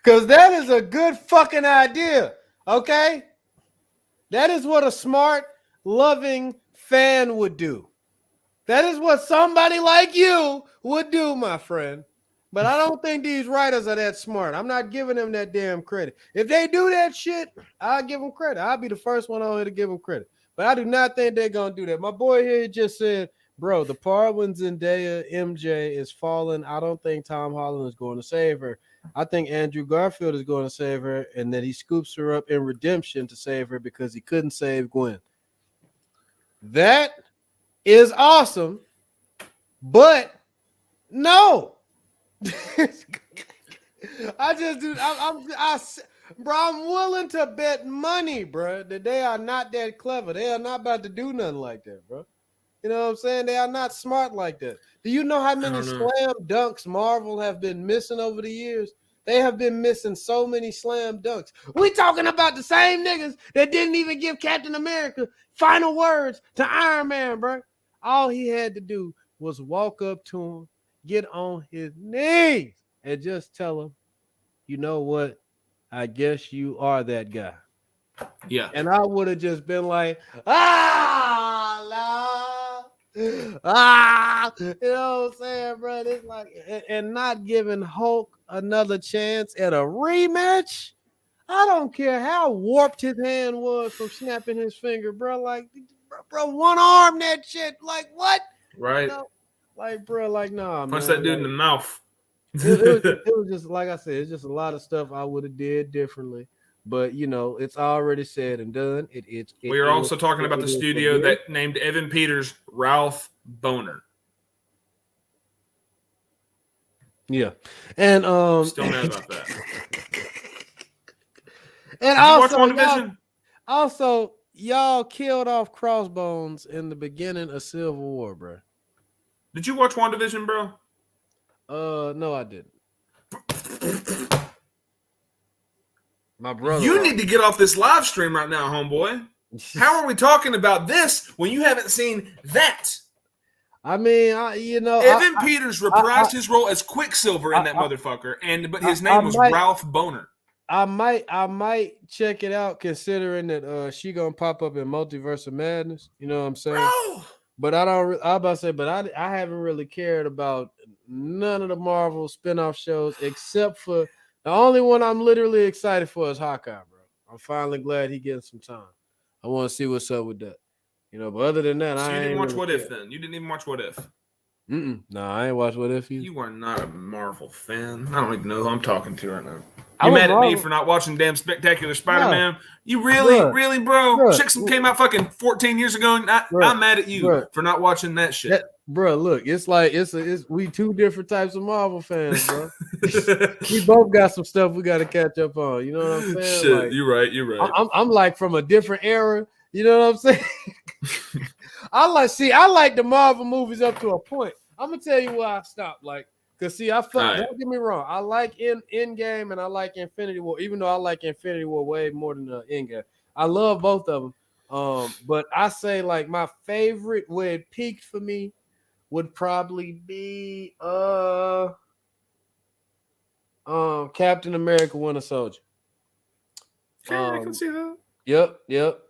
because that is a good fucking idea. Okay, that is what a smart, loving fan would do. That is what somebody like you would do, my friend. But I don't think these writers are that smart. I'm not giving them that damn credit. If they do that shit, I'll give them credit. I'll be the first one on here to give them credit. But I do not think they're going to do that. My boy here just said, bro, the part when Zendaya MJ is falling, I don't think Tom Holland is going to save her. I think Andrew Garfield is going to save her, and that he scoops her up in redemption to save her because he couldn't save Gwen. That is awesome, but no. I just do. Bro, I'm willing to bet money, bro, that they are not that clever. They are not about to do nothing like that, bro. You know what I'm saying? They are not smart like that. Do you know how many slam dunks Marvel have been missing over the years? They have been missing so many slam dunks. We talking about the same niggas that didn't even give Captain America final words to Iron Man, bro. All he had to do was walk up to him, get on his knees, and just tell him, you know what? I guess you are that guy. Yeah. And I would have just been like, ah, no. Ah, you know what I'm saying, bro? It's like, and not giving Hulk another chance at a rematch. I don't care how warped his hand was from snapping his finger, bro. Like, bro, one arm that shit. Like, what? Right. You know, like, bro, like, nah, Punch man. that dude in Like, the mouth. it was just like I said, it's just a lot of stuff I would have did differently. But you know, it's already said and done. We are also talking about the it is what studio it is. that named Evan Peters Ralph Boner. Yeah, and Still mad about that. and Did you watch also WandaVision? y'all killed off Crossbones in the beginning of Civil War, bro. Did you watch WandaVision, bro? No, I didn't. My brother. You need to get off this live stream right now, homeboy. How are we talking about this when you haven't seen that? I mean, Evan Peters reprised his role as Quicksilver in that motherfucker, but his name was Ralph Boner. I might check it out, considering that she gonna pop up in Multiverse of Madness. You know what I'm saying? Bro. But I don't. I about to say, but I haven't really cared about none of the Marvel spinoff shows except for the only one I'm literally excited for is Hawkeye, bro. I'm finally glad he getting some time. I want to see what's up with that. You know, but other than that, So I you didn't ain't watch really What care. If then? You didn't even watch What If. No, I ain't watched What If either. You are not a Marvel fan. I don't even know who I'm talking to right now. You mad at me for not watching damn Spectacular Spider-Man? You really, bro? Shit came out fucking 14 years ago. And I'm mad at you for not watching that shit. Bro, look, it's like it's we two different types of Marvel fans, bro. We both got some stuff we got to catch up on. You know what I'm saying? Shit, like, you're right. I'm like from a different era. You know what I'm saying? I like the Marvel movies up to a point. I'm gonna tell you why I stopped. Like, cause see, don't get me wrong. I like Endgame and I like Infinity War, even though I like Infinity War way more than Endgame. I love both of them. But I say like my favorite where it peaked for me would probably be Captain America Winter Soldier. I can see that. Yep.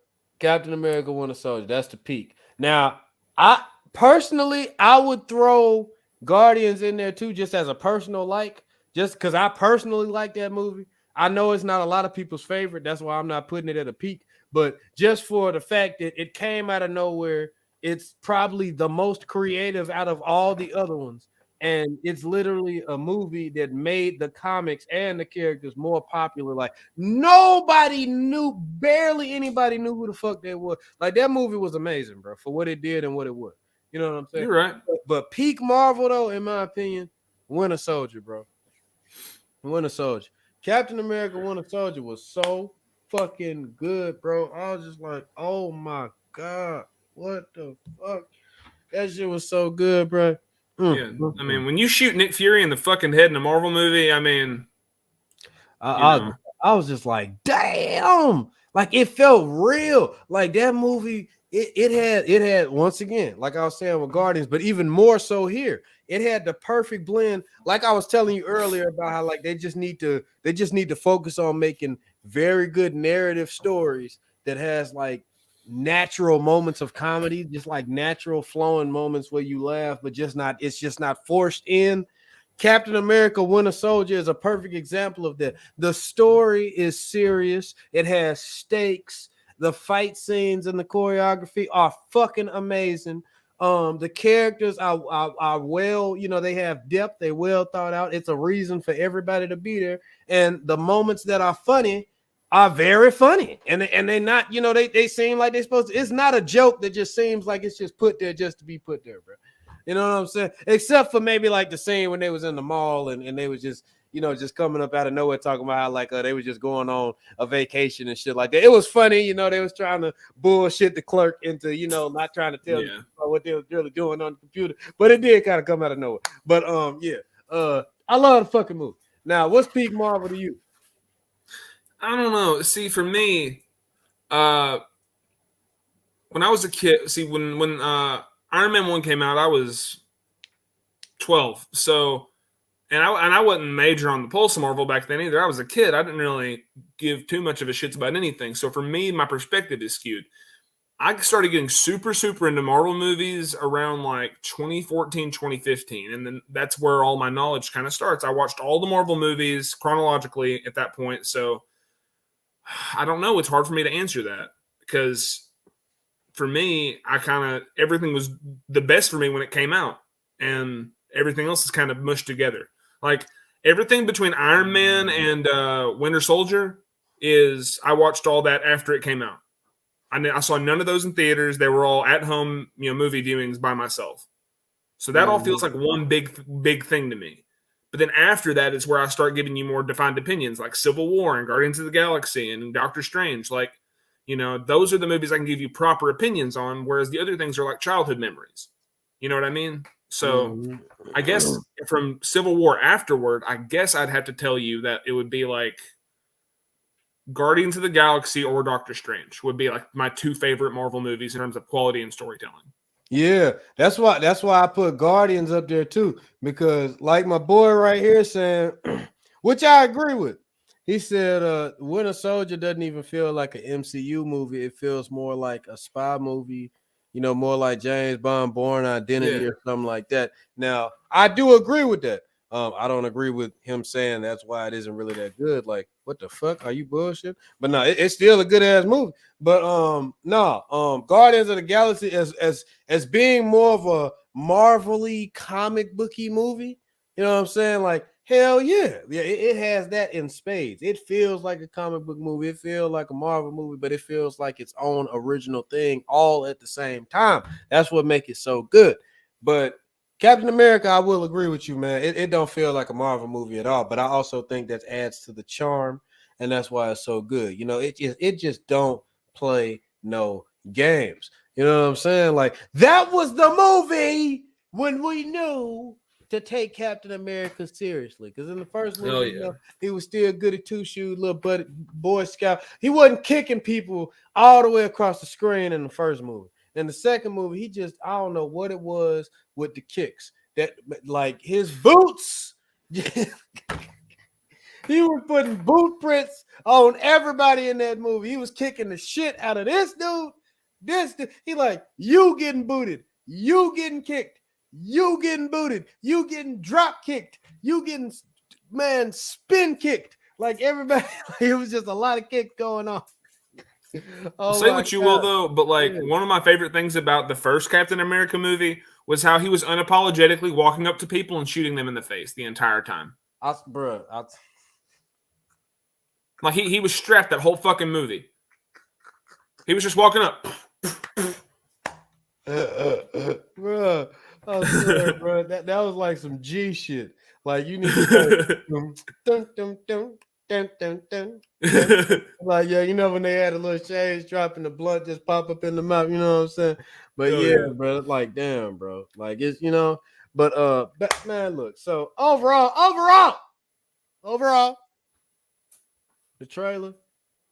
Captain America Winter Soldier. That's the peak. Now, I would throw Guardians in there too, just as a personal like, just because I personally like that movie. I know it's not a lot of people's favorite. That's why I'm not putting it at a peak. But just for the fact that it came out of nowhere, it's probably the most creative out of all the other ones. And it's literally a movie that made the comics and the characters more popular. Like barely anybody knew who the fuck they were. Like that movie was amazing, bro, for what it did and what it was. You know what I'm saying? You're right. But peak Marvel, though, in my opinion, Winter Soldier, bro. Winter Soldier. Captain America Winter Soldier was so fucking good, bro. I was just like, oh my God, what the fuck? That shit was so good, bro. Yeah, I mean, when you shoot Nick Fury in the fucking head in a Marvel movie, I mean, I was just like, damn, like it felt real. Like that movie, it had once again, like I was saying with Guardians, but even more so here, it had the perfect blend. Like I was telling you earlier about how like they just need to focus on making very good narrative stories that has like natural moments of comedy, just like natural flowing moments where you laugh, but it's just not forced in. Captain America Winter Soldier is a perfect example of that. The story is serious. It has stakes. The fight scenes and the choreography are fucking amazing. The characters are well, they have depth. They're well thought out. It's a reason for everybody to be there. And the moments that are funny are very funny. And they're not, they seem like they're supposed to. It's not a joke that just seems like it's just put there just to be put there, bro. You know what I'm saying? Except for maybe like the scene when they was in the mall and they was just, just coming up out of nowhere talking about how like they was just going on a vacation and shit like that. It was funny, they was trying to bullshit the clerk into, not trying to tell them what they was really doing on the computer. But it did kind of come out of nowhere. But I love the fucking movie. Now, what's peak Marvel to you? I don't know. See, for me, when I was a kid, when Iron Man 1 came out, I was 12. So, And I wasn't major on the pulse of Marvel back then either. I was a kid. I didn't really give too much of a shit about anything. So for me, my perspective is skewed. I started getting super, super into Marvel movies around like 2014, 2015. And then that's where all my knowledge kind of starts. I watched all the Marvel movies chronologically at that point. So I don't know. It's hard for me to answer that because for me, everything was the best for me when it came out. And everything else is kind of mushed together. Like everything between Iron Man and Winter Soldier I watched all that after it came out. I saw none of those in theaters. They were all at home, movie viewings by myself. So that all feels like one big thing to me. But then after that is where I start giving you more defined opinions, like Civil War and Guardians of the Galaxy and Doctor Strange. Like, those are the movies I can give you proper opinions on, whereas the other things are like childhood memories. You know what I mean? So I guess from Civil War afterward, I guess I'd have to tell you that it would be like Guardians of the Galaxy or Doctor Strange would be like my two favorite Marvel movies in terms of quality and storytelling. Yeah, that's why I put Guardians up there too, because like my boy right here saying, which I agree with. He said Winter Soldier doesn't even feel like an MCU movie. It feels more like a spy movie, more like James Bond Born Identity or something like that. Now, I do agree with that. I don't agree with him saying that's why it isn't really that good. Like, what the fuck? Are you bullshit? But no, it's still a good ass movie. But Guardians of the Galaxy as being more of a Marvel-y comic booky movie. You know what I'm saying? Like, hell yeah. It has that in spades. It feels like a comic book movie. It feels like a Marvel movie, but it feels like its own original thing all at the same time. That's what makes it so good. But Captain America, I will agree with you, man. It don't feel like a Marvel movie at all, but I also think that adds to the charm, and that's why it's so good. It just don't play no games. You know what I'm saying? Like, that was the movie when we knew to take Captain America seriously. Because in the first movie, he was still good at two-shoe, little buddy, Boy Scout. He wasn't kicking people all the way across the screen in the first movie. In the second movie, he just, I don't know what it was with the kicks. That, like, his boots, he was putting boot prints on everybody in that movie. He was kicking the shit out of this dude. He like, you getting booted, you getting kicked, you getting booted, you getting drop kicked, you getting, man, spin kicked. Like everybody, it was just a lot of kicks going on. Say what you will, though, but like one of my favorite things about the first Captain America movie was how he was unapologetically walking up to people and shooting them in the face the entire time. Like he was strapped that whole fucking movie. He was just walking up. Bro, I swear, bro, that was like some G shit. Like, you need to dun, dun, dun, dun, dun, dun, dun. Like, when they had a little shades dropping, the blood just pop up in the mouth, you know what I'm saying? But bro, like, damn, bro. Like, it's, but man, look, so overall, the trailer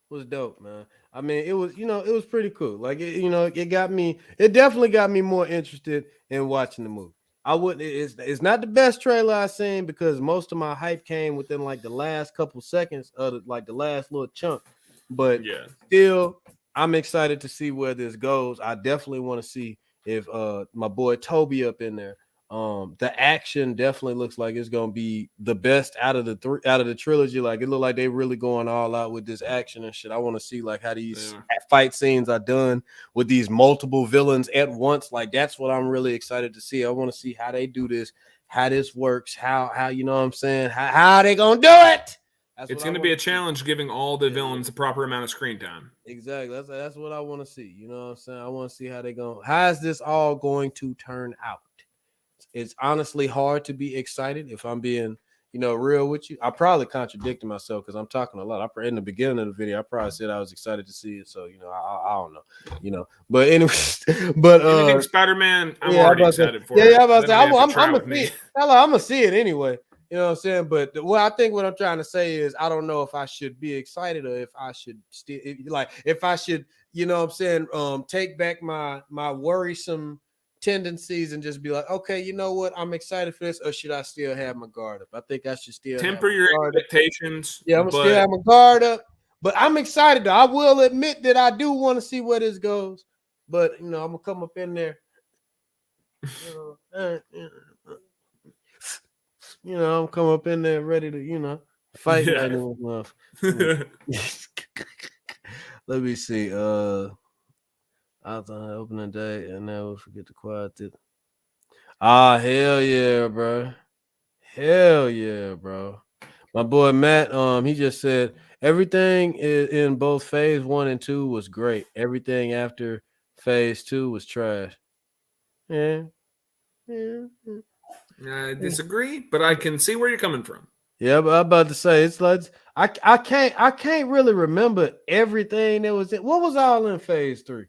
was dope, man. I mean, it was pretty cool. Like, it definitely got me more interested in watching the movie. It's not the best trailer I've seen because most of my hype came within like the last couple seconds of the last little chunk. But still, I'm excited to see where this goes. I definitely want to see if my boy Toby up in there. The action definitely looks like it's gonna be the best out of the trilogy. Like, it looked like they really going all out with this action and shit. I want to see like how these fight scenes are done with these multiple villains at once. Like, that's what I'm really excited to see. I want to see how they do this, how this works, how you know what I'm saying, how they gonna do it. It's going to be a challenge giving all the villains the proper amount of screen time. Exactly. That's what I want to see. You know what I'm saying? I want to see how is this all going to turn out. It's honestly hard to be excited if I'm being, real with you. I probably contradicted myself because I'm talking a lot. In the beginning of the video, I probably said I was excited to see it. So, I don't know, but anyway, but anything Spider-Man, I'm already excited for it. I'm about to say, I'm gonna see it anyway. You know what I'm saying? But I think what I'm trying to say is I don't know if I should be excited or if I should if I should, take back my worrisome tendencies and just be like, okay, you know what? I'm excited for this, or should I still have my guard up? I think I should still have Temper my your guard up. expectations, Yeah, I'm gonna still but have my guard up. But I'm excited though. I will admit that I do want to see where this goes. But I'm gonna come up in there. I'm come up in there ready to, fight yeah. lightning with love. Let me see. I thought I opened the day and now we'll forget to quiet it. Hell yeah, bro. Hell yeah, bro. My boy Matt, he just said everything in both phase 1 and 2 was great. Everything after phase 2 was trash. Yeah. I disagree, but I can see where you're coming from. Yeah, but I'm about to say it's like I can't really remember everything that was in. What was all in phase 3?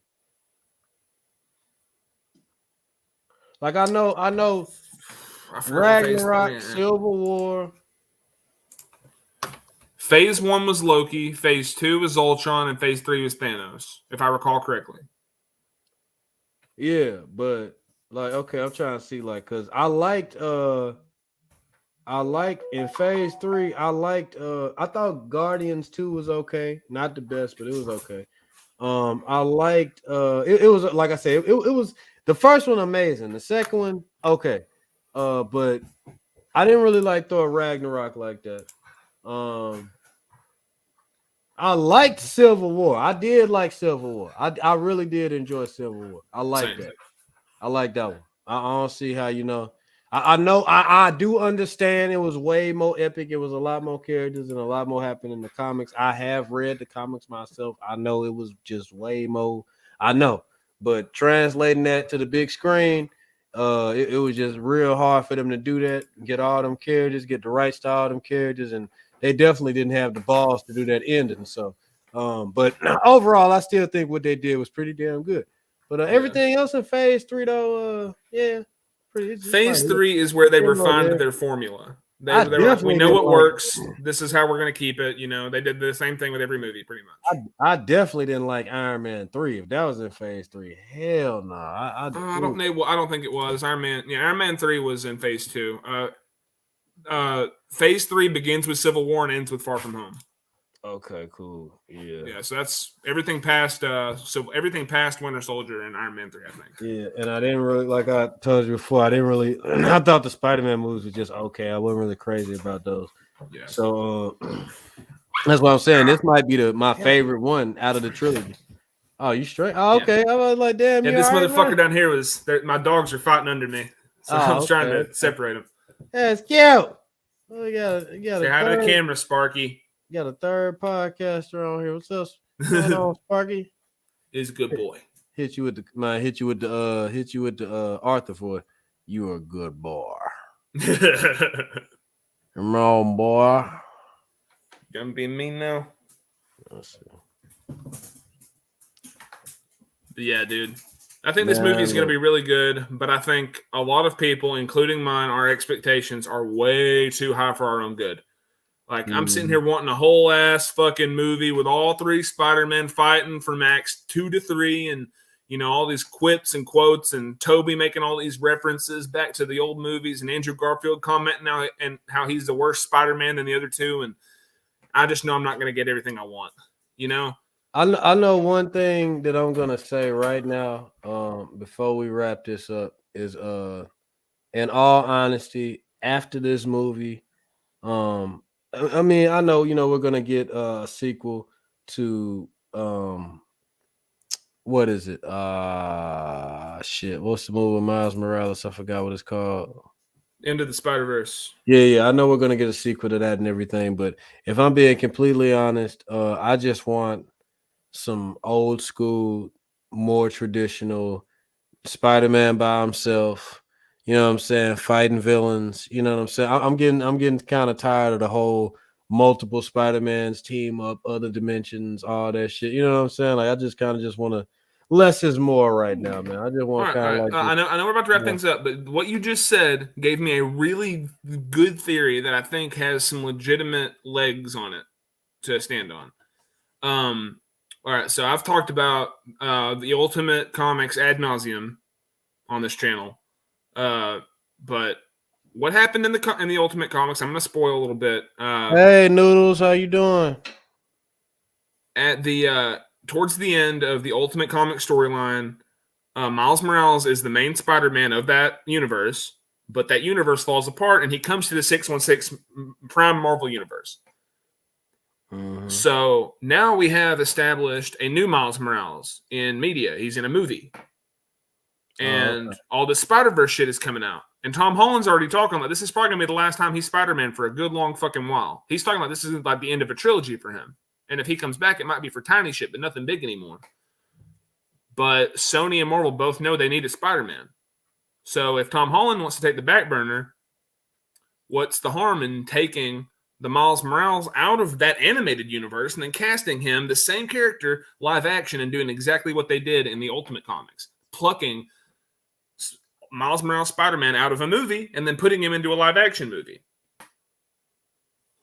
Like I know Ragnarok, Civil War. Phase 1 was Loki, phase 2 was Ultron, and phase 3 was Thanos, if I recall correctly. Yeah, but like okay, I'm trying to see because I liked in phase 3, I thought Guardians 2 was okay. Not the best, but it was okay. I liked it was like I said, it was the first one amazing. The second one, okay. But I didn't really like Thor Ragnarok like that. I liked Civil War. I did like Civil War. I really did enjoy Civil War. I like that. I like that one. I don't see how I know I do understand it was way more epic. It was a lot more characters and a lot more happened in the comics. I have read the comics myself. I know it was just way more. I know, but translating that to the big screen, it was just real hard for them to do that. Get all them characters, get the rights to all them characters, and they definitely didn't have the balls to do that ending. So, but overall, I still think what they did was pretty damn good. But everything else in phase 3, though, yeah, phase 3 is where they refined their formula. They were like, we know what works. This is how we're going to keep it. They did the same thing with every movie, pretty much. I definitely didn't like Iron Man 3. If that was in phase 3, hell no. I don't know. Well, I don't think it was Iron Man. Yeah, Iron Man 3 was in phase 2. Phase 3 begins with Civil War and ends with Far From Home. Okay, cool. Yeah. So that's everything past. Everything past Winter Soldier and Iron Man 3, I think. Yeah, and I didn't really, like I told you before, I didn't really. I thought the Spider-Man movies were just okay. I wasn't really crazy about those. Yeah. So that's what I'm saying. This might be my favorite one out of the trilogy. Oh, you straight? Oh, okay. Yeah. I was like, damn. Yeah, this motherfucker down here was. My dogs are fighting under me, so I was trying to separate them. That's cute. Oh, you got say hi to the camera, Sparky. You got a third podcaster on here. What's up? What's going on, Sparky? He's a good boy. Hit you with the Arthur for you a good boy. Come on, boy. Gonna be mean now. Let's see. But yeah, dude. I think this movie is going to be really good, but I think a lot of people, including mine, our expectations are way too high for our own good. Like, I'm sitting here wanting a whole ass fucking movie with all 3 Spider-Men fighting from acts 2 to 3 and, all these quips and quotes and Toby making all these references back to the old movies and Andrew Garfield commenting now and how he's the worst Spider-Man than the other 2. And I just know I'm not going to get everything I want, I know one thing that I'm gonna say right now, before we wrap this up is, in all honesty, after this movie, I mean, I know we're gonna get a sequel to what is it? Shit, what's the movie with Miles Morales? I forgot what it's called. Into the Spider-Verse. Yeah. I know we're gonna get a sequel to that and everything, but if I'm being completely honest, I just want some old school, more traditional Spider-Man by himself. You know what I'm saying? Fighting villains. You know what I'm saying? I'm getting kind of tired of the whole multiple Spider-Mans team up, other dimensions, all that shit. You know what I'm saying? Like I just want to less is more right now, man. I just want kind of like. I know we're about to wrap things up, but what you just said gave me a really good theory that I think has some legitimate legs on it to stand on. All right, so I've talked about the Ultimate Comics ad nauseum on this channel. But what happened in the Ultimate Comics? I'm going to spoil a little bit. Hey, Noodles, how you doing? At the towards the end of the Ultimate Comic storyline, Miles Morales is the main Spider-Man of that universe, but that universe falls apart, and he comes to the 616 Prime Marvel universe. Mm-hmm. So now we have established a new Miles Morales in media. He's in a movie. And all the Spider-Verse shit is coming out. And Tom Holland's already talking about this is probably going to be the last time he's Spider-Man for a good long fucking while. He's talking about this is like the end of a trilogy for him. And if he comes back, it might be for tiny shit, but nothing big anymore. But Sony and Marvel both know they need a Spider-Man. So if Tom Holland wants to take the back burner, what's the harm in taking the Miles Morales out of that animated universe and then casting him the same character live action and doing exactly what they did in the Ultimate Comics, plucking Miles Morales Spider-Man out of a movie and then putting him into a live action movie.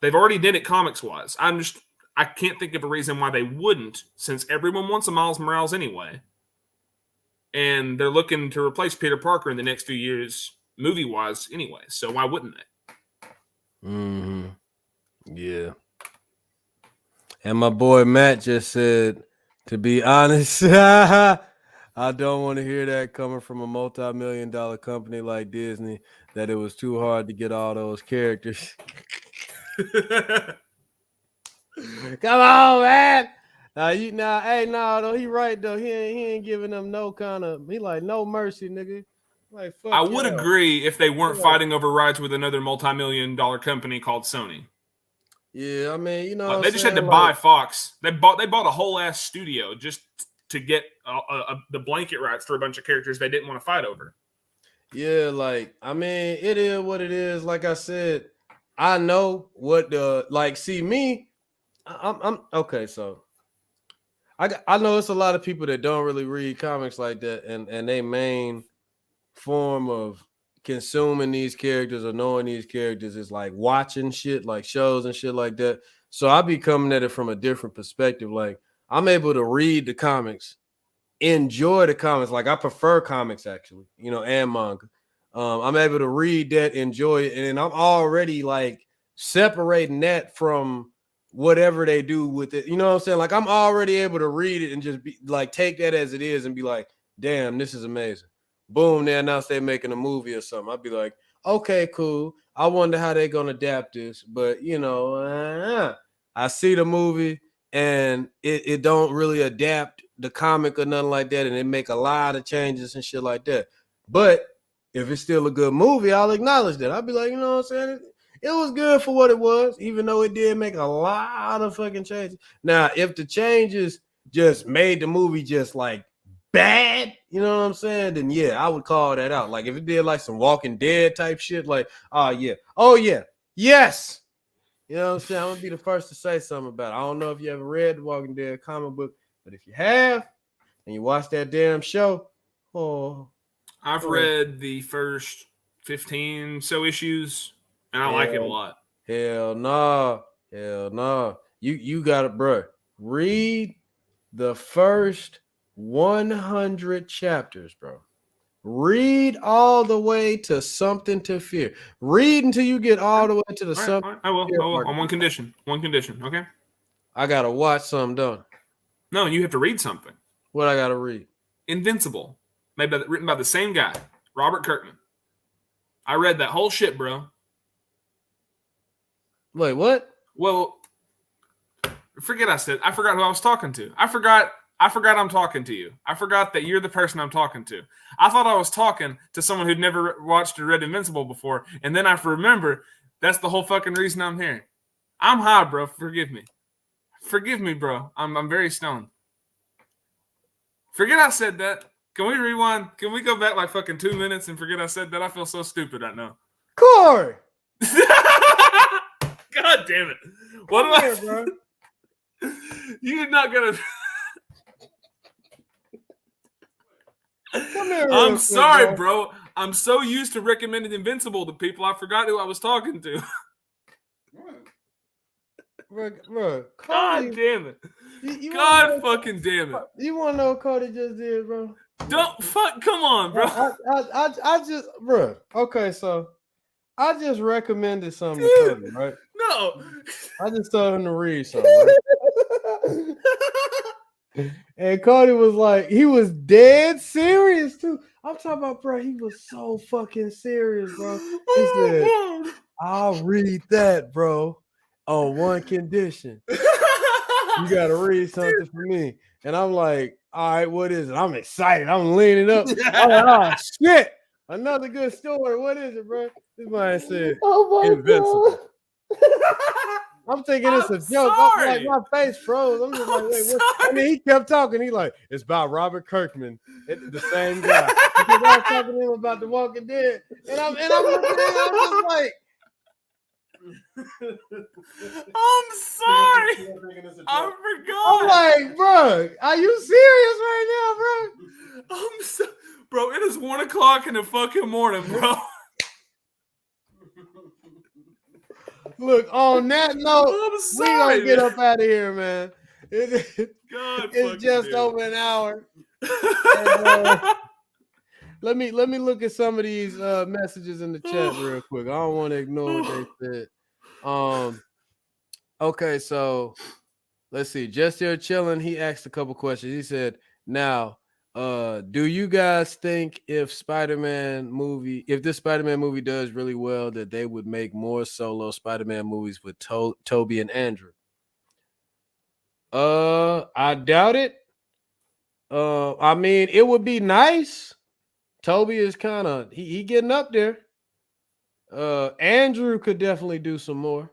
They've already did it comics wise. I can't think of a reason why they wouldn't, since everyone wants a Miles Morales anyway. And they're looking to replace Peter Parker in the next few years, movie wise anyway. So why wouldn't they? Mm-hmm. Yeah. And my boy Matt just said, to be honest, I don't want to hear that coming from a multi-million-dollar company like Disney, that it was too hard to get all those characters. Come on, man. Though he right though. He ain't giving them no kind of. He like no mercy, nigga. Like fuck. I would agree if they weren't fighting over rights with another multi-million-dollar company called Sony. Yeah, I mean, like they just had to buy Fox. They bought a whole ass studio just to get the blanket rights for a bunch of characters they didn't want to fight over. Yeah, like I mean, it is what it is. Like I said, I know what the like. See me, I'm okay. So I know it's a lot of people that don't really read comics like that, and they main form of consuming these characters or knowing these characters is like watching shit like shows and shit like that. So I be coming at it from a different perspective. Like I'm able to read the comics, enjoy the comics. Like I prefer comics actually, and manga. I'm able to read that, enjoy it, and I'm already like separating that from whatever they do with it. You know what I'm saying? Like I'm already able to read it and just be like take that as it is and be like, damn, this is amazing. Boom, they announced they're making a movie or something. I'd be like, okay, cool. I wonder how they're gonna adapt this. But I see the movie and it don't really adapt the comic or nothing like that, and it make a lot of changes and shit like that. But if it's still a good movie, I'll acknowledge that. I'll be like, you know what I'm saying? It was good for what it was, even though it did make a lot of fucking changes. Now, if the changes just made the movie just like bad, you know what I'm saying? Then yeah, I would call that out. Like if it did like some Walking Dead type shit, like, oh yeah, yes. You know what I'm saying? I'm gonna be the first to say something about it. I don't know if you ever read the Walking Dead comic book, but if you have and you watch that damn show, I've read the first 15 so issues, and I like it a lot. Hell no. You got it, bro. Read the first 100 chapters, bro. Read all the way to Something to Fear. Read until you get all the way to the Something. I will. On one condition. Okay. I gotta watch something done. No, you have to read something. What I gotta read? Invincible, written by the same guy, Robert Kirkman. I read that whole shit, bro. Wait, what? Well, I forgot who I was talking to. I forgot I'm talking to you. I forgot that you're the person I'm talking to. I thought I was talking to someone who'd never watched or read Invincible before, and then I remember that's the whole fucking reason I'm here. I'm high, bro. Forgive me, bro. I'm very stoned. Forget I said that. Can we rewind? Can we go back like fucking 2 minutes and forget I said that? I feel so stupid right now. Corey! God damn it. What am I? Bro. You're not going to... I'm sorry, bro. I'm so used to recommending Invincible to people, I forgot who I was talking to. Bro, God damn it. God fucking damn it. You want to know what Cody just did, bro? Don't fuck. Come on, bro. I just, bro. Okay, so I just recommended something to Cody, right? No. I just told him to read something, right? And Cody was like, he was dead serious too. I'm talking about, bro. He was so fucking serious, bro. He said, Oh, "I'll read that, bro, on one condition. You gotta read something for me." And I'm like, "All right, what is it?" I'm excited. I'm leaning up. I'm like, "Oh shit, another good story. What is it, bro?" This man said, Oh my "Invincible." god. I'm thinking it's a I'm joke. I'm like, sorry. my face froze. I'm just like, I'm wait, what? And sorry. then he kept talking. He like, it's about Robert Kirkman, the same guy. Because I was talking to him about The Walking Dead, and I'm looking at him. I'm just like, I'm sorry. I I'm forgot. like, bro, are you serious right I'm so, bro. It is 1 o'clock in the fucking morning, bro. now, bro? Look, on that note, I'm we gonna sorry, get man. up out of here, man. God, It's fucking just dude. over an hour. And, let me look at some of these messages in the chat real quick. I don't want to ignore what they said. Okay, so let's see. Just here chilling. He asked a couple questions. He said, "Now, do you guys think if this Spider-Man movie does really well, that they would make more solo Spider-Man movies with Toby and Andrew?" I doubt it. I mean, it would be nice. Toby is kind of he getting up there. Andrew could definitely do some more.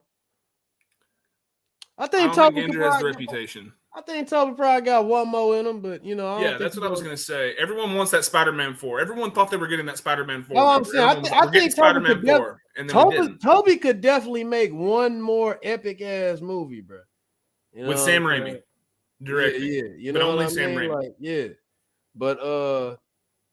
I I think don't think Toby could Andrew has the probably. reputation. I think Toby probably got one more in him, but I Yeah, don't think that's he's what I was gonna. gonna say. Everyone wants that Spider-Man 4. Everyone thought they were getting that Spider-Man 4 No, I'm movie. saying Everyone was like, I "We're getting think Toby Spider-Man could 4," and then we didn't. Toby could definitely make one more epic ass movie, bro. You know With what I'm Sam saying? Raimi Yeah, directing, yeah. You but know what only I Sam mean? Raimi. Like, yeah. But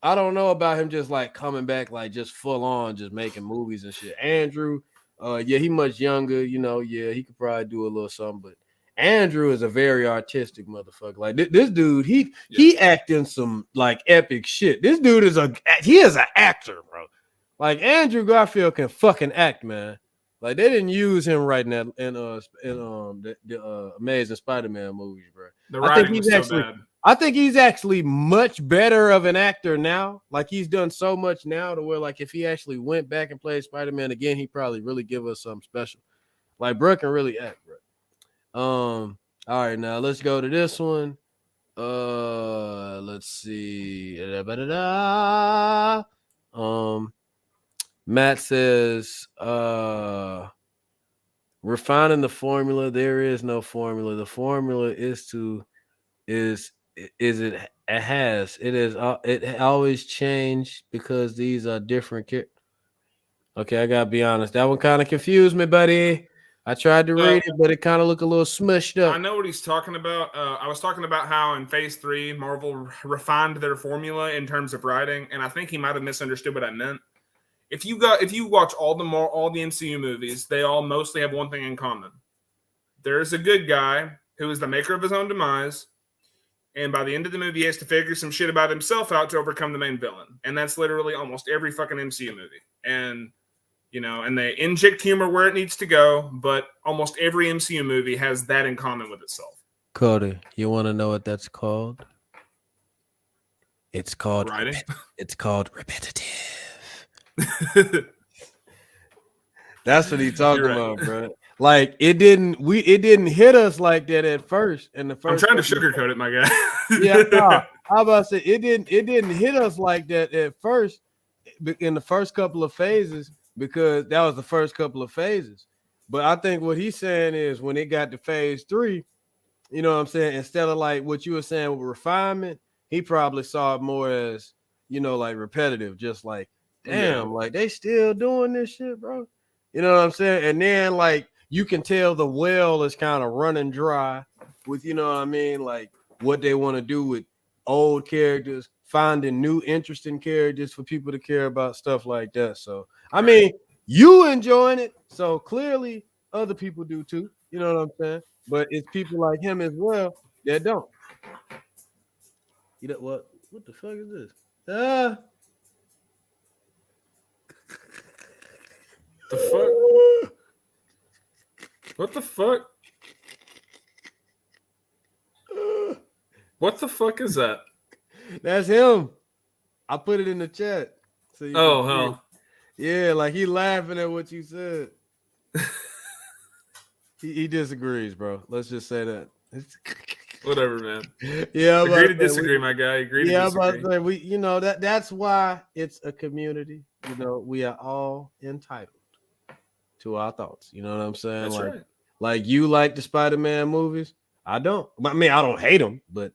I don't know about him just like coming back, like just full on, just making movies and shit. Andrew, yeah, he much younger, yeah, he could probably do a little something, but Andrew is a very artistic motherfucker. Like this dude, he acting some like epic shit. This dude is an actor, bro. Like Andrew Garfield can fucking act, man. Like they didn't use him right now in the Amazing Spider-Man movies, bro. The I think writing he's was so actually bad. I think he's actually much better of an actor now. Like he's done so much now to where like if he actually went back and played Spider-Man again, he'd probably really give us something special. Like bro can really act, bro. All right, now let's go to this one. Let's see. Matt says, refining the formula. There is no formula. The formula is it has it is it always changed because these are different Okay, I gotta be honest. That one kind of confused me, buddy. I tried to read it, but it kind of looked a little smushed I up. know what he's talking about. I was talking about how in Phase 3, Marvel refined their formula in terms of writing, and I think he might have misunderstood what I meant. If you watch all the MCU movies, they all mostly have one thing in common. There is a good guy who is the maker of his own demise, and by the end of the movie, he has to figure some shit about himself out to overcome the main villain. And that's literally almost every fucking MCU movie. And and they inject humor where it needs to go, but almost every MCU movie has that in common with itself. Cody, you want to know what that's called? It's called Writing. It's called repetitive. That's what he's talking about, bro. Like it didn't hit us like that at first. In the first, I'm trying to sugarcoat it, my guy. Yeah, no, how about to say it didn't hit us like that at first in the first couple of phases because that was the first couple of phases. But I think what he's saying is when it got to phase 3, you know what I'm saying? Instead of like what you were saying with refinement, he probably saw it more as, like repetitive, just like, damn, like they still doing this shit, bro. You know what I'm saying? And then like you can tell the well is kind of running dry with, you know what I mean? Like what they want to do with old characters, finding new interesting characters for people to care about, stuff like that. So, I mean, you enjoying it. So clearly other people do too. You know what I'm saying? But it's people like him as well that don't. You know what? What the fuck is this? Ah. The fuck? What the fuck? What the fuck is that? That's him. I put it in the chat. So you Oh can see. hell. Yeah, like he laughing at what you said. He disagrees, bro. Let's just say that. Whatever, man. Yeah, I'm Agree about to to say, disagree, my guy. Agree to yeah, I'm about disagree. to say we, that's why it's a community. We are all entitled to our thoughts. You know what I'm saying? That's right. Like you like the Spider-Man movies. I don't. I mean, I don't hate them, but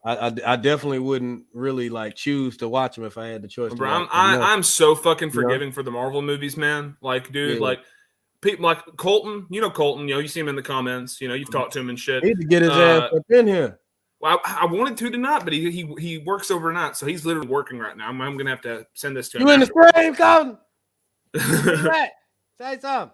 I definitely wouldn't really like choose to watch them if I had the choice to Bro, watch them. I'm so fucking You know? forgiving for the Marvel movies, man. Like, dude, Yeah. like people like Colton. You know Colton. You see him in the comments. You've talked to him and shit. He need to get his ass up in here. Well, I wanted to tonight, but he works overnight, so he's literally working right now. I'm gonna have to send this to him. You in the frame, Colton? Say something.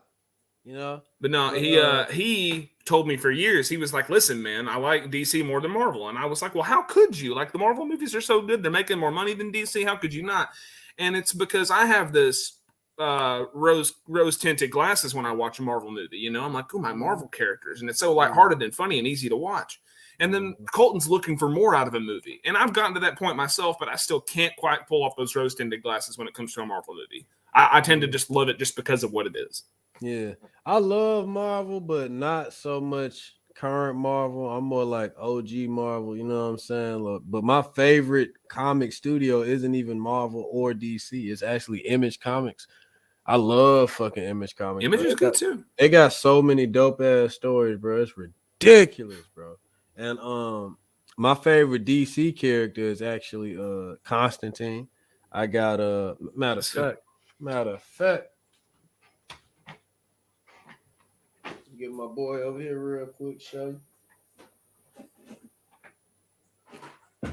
But no, he told me for years, he was like, listen, man, I like DC more than Marvel. And I was like, well, how could you? Like, the Marvel movies are so good. They're making more money than DC. How could you not? And it's because I have this rose tinted glasses when I watch a Marvel movie. I'm like, oh, my Marvel characters. And it's so lighthearted and funny and easy to watch. And then Colton's looking for more out of a movie. And I've gotten to that point myself, but I still can't quite pull off those rose tinted glasses when it comes to a Marvel movie. I tend to just love it just because of what it is. Yeah, I love Marvel, but not so much current Marvel. I'm more like OG Marvel, you know what I'm saying? Look, but my favorite comic studio isn't even Marvel or DC. It's actually Image Comics. I love fucking Image Comics. Image is good too. They got so many dope ass stories, bro. It's ridiculous, bro. And my favorite DC character is actually Constantine. I got matter of fact. Get my boy over here real quick, show you.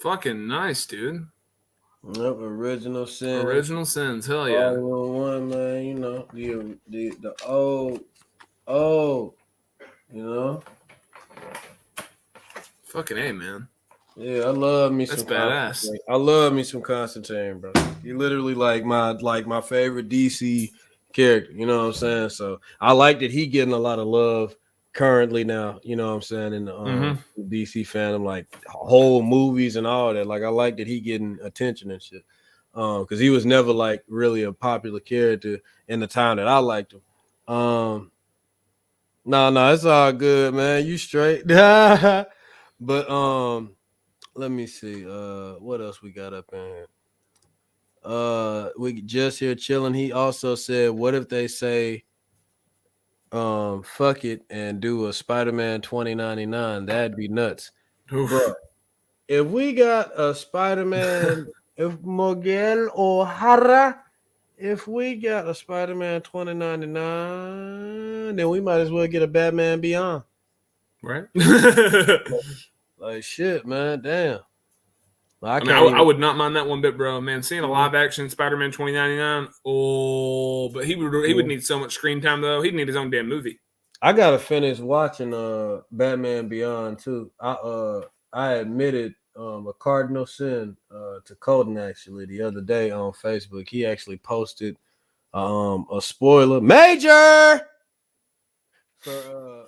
Fucking nice, dude. Yep, Original Sin. Original Sins, hell yeah. One, man, the old, Fucking A, man. Yeah, I love me That's some badass. Constantine. I love me some Constantine, bro. He literally like my favorite DC character, you know what I'm saying? So I like that he getting a lot of love currently now, you know what I'm saying, in the DC fandom, like whole movies and all that. Like I like that he getting attention and shit. Because he was never like really a popular character in the time that I liked him. No, it's all good, man. You straight. But let me see. What else we got up in here? We just here chilling. He also said, what if they say fuck it and do a Spider-Man 2099? That'd be nuts. Bro, if we got a Spider-Man, if Miguel O'Hara, if we got a Spider-Man 2099, then we might as well get a Batman Beyond. Right? Like shit, man. Damn. I would not mind that one bit, bro. Man, seeing a live action Spider-Man 2099. Oh, but he would need so much screen time though. He'd need his own damn movie. I gotta finish watching Batman Beyond too. I admitted a cardinal sin to Colton actually the other day on Facebook. He actually posted a spoiler major for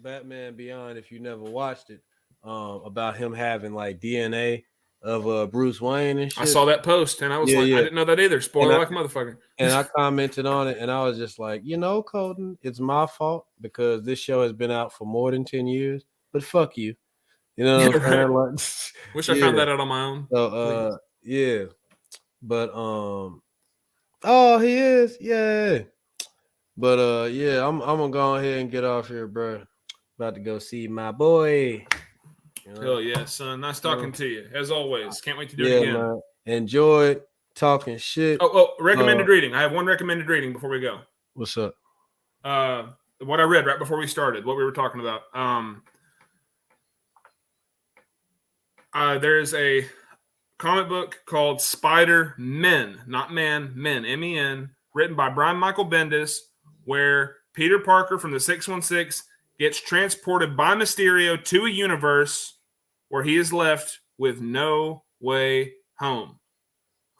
Batman Beyond if you never watched it, about him having like DNA of Bruce Wayne and shit. I saw that post and I was I didn't know that either. Spoiler like a motherfucker. And I commented on it and I was just like, Colton, it's my fault because this show has been out for more than 10 years, but fuck you. You know what I'm saying? Like, wish I found that out on my own. So yeah. But oh, he is, yeah. But yeah, I'm gonna go ahead and get off here, bro. About to go see my boy. Hell yeah, son. Nice talking to you. As always. Can't wait to do it again. Man. Enjoyed talking shit. Oh, recommended reading. I have one recommended reading before we go. What's up? What I read right before we started, what we were talking about. There's a comic book called Spider-Men, not Man, Men, M-E-N, written by Brian Michael Bendis, where Peter Parker from the 616 gets transported by Mysterio to a universe where he is left with no way home.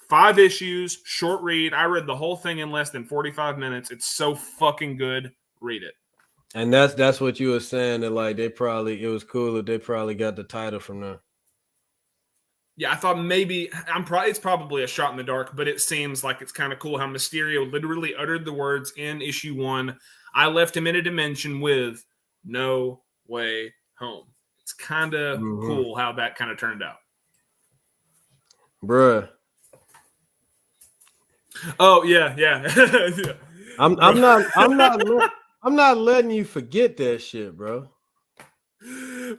5 issues, short read. I read the whole thing in less than 45 minutes. It's so fucking good. Read it. And that's what you were saying, that like it was cool that they probably got the title from there. Yeah, I thought maybe it's probably a shot in the dark, but it seems like it's kind of cool how Mysterio literally uttered the words in issue 1. I left him in a dimension with no way home. It's kind of cool how that kind of turned out. Bruh. Oh yeah. Yeah. I'm not letting you forget that shit, bro.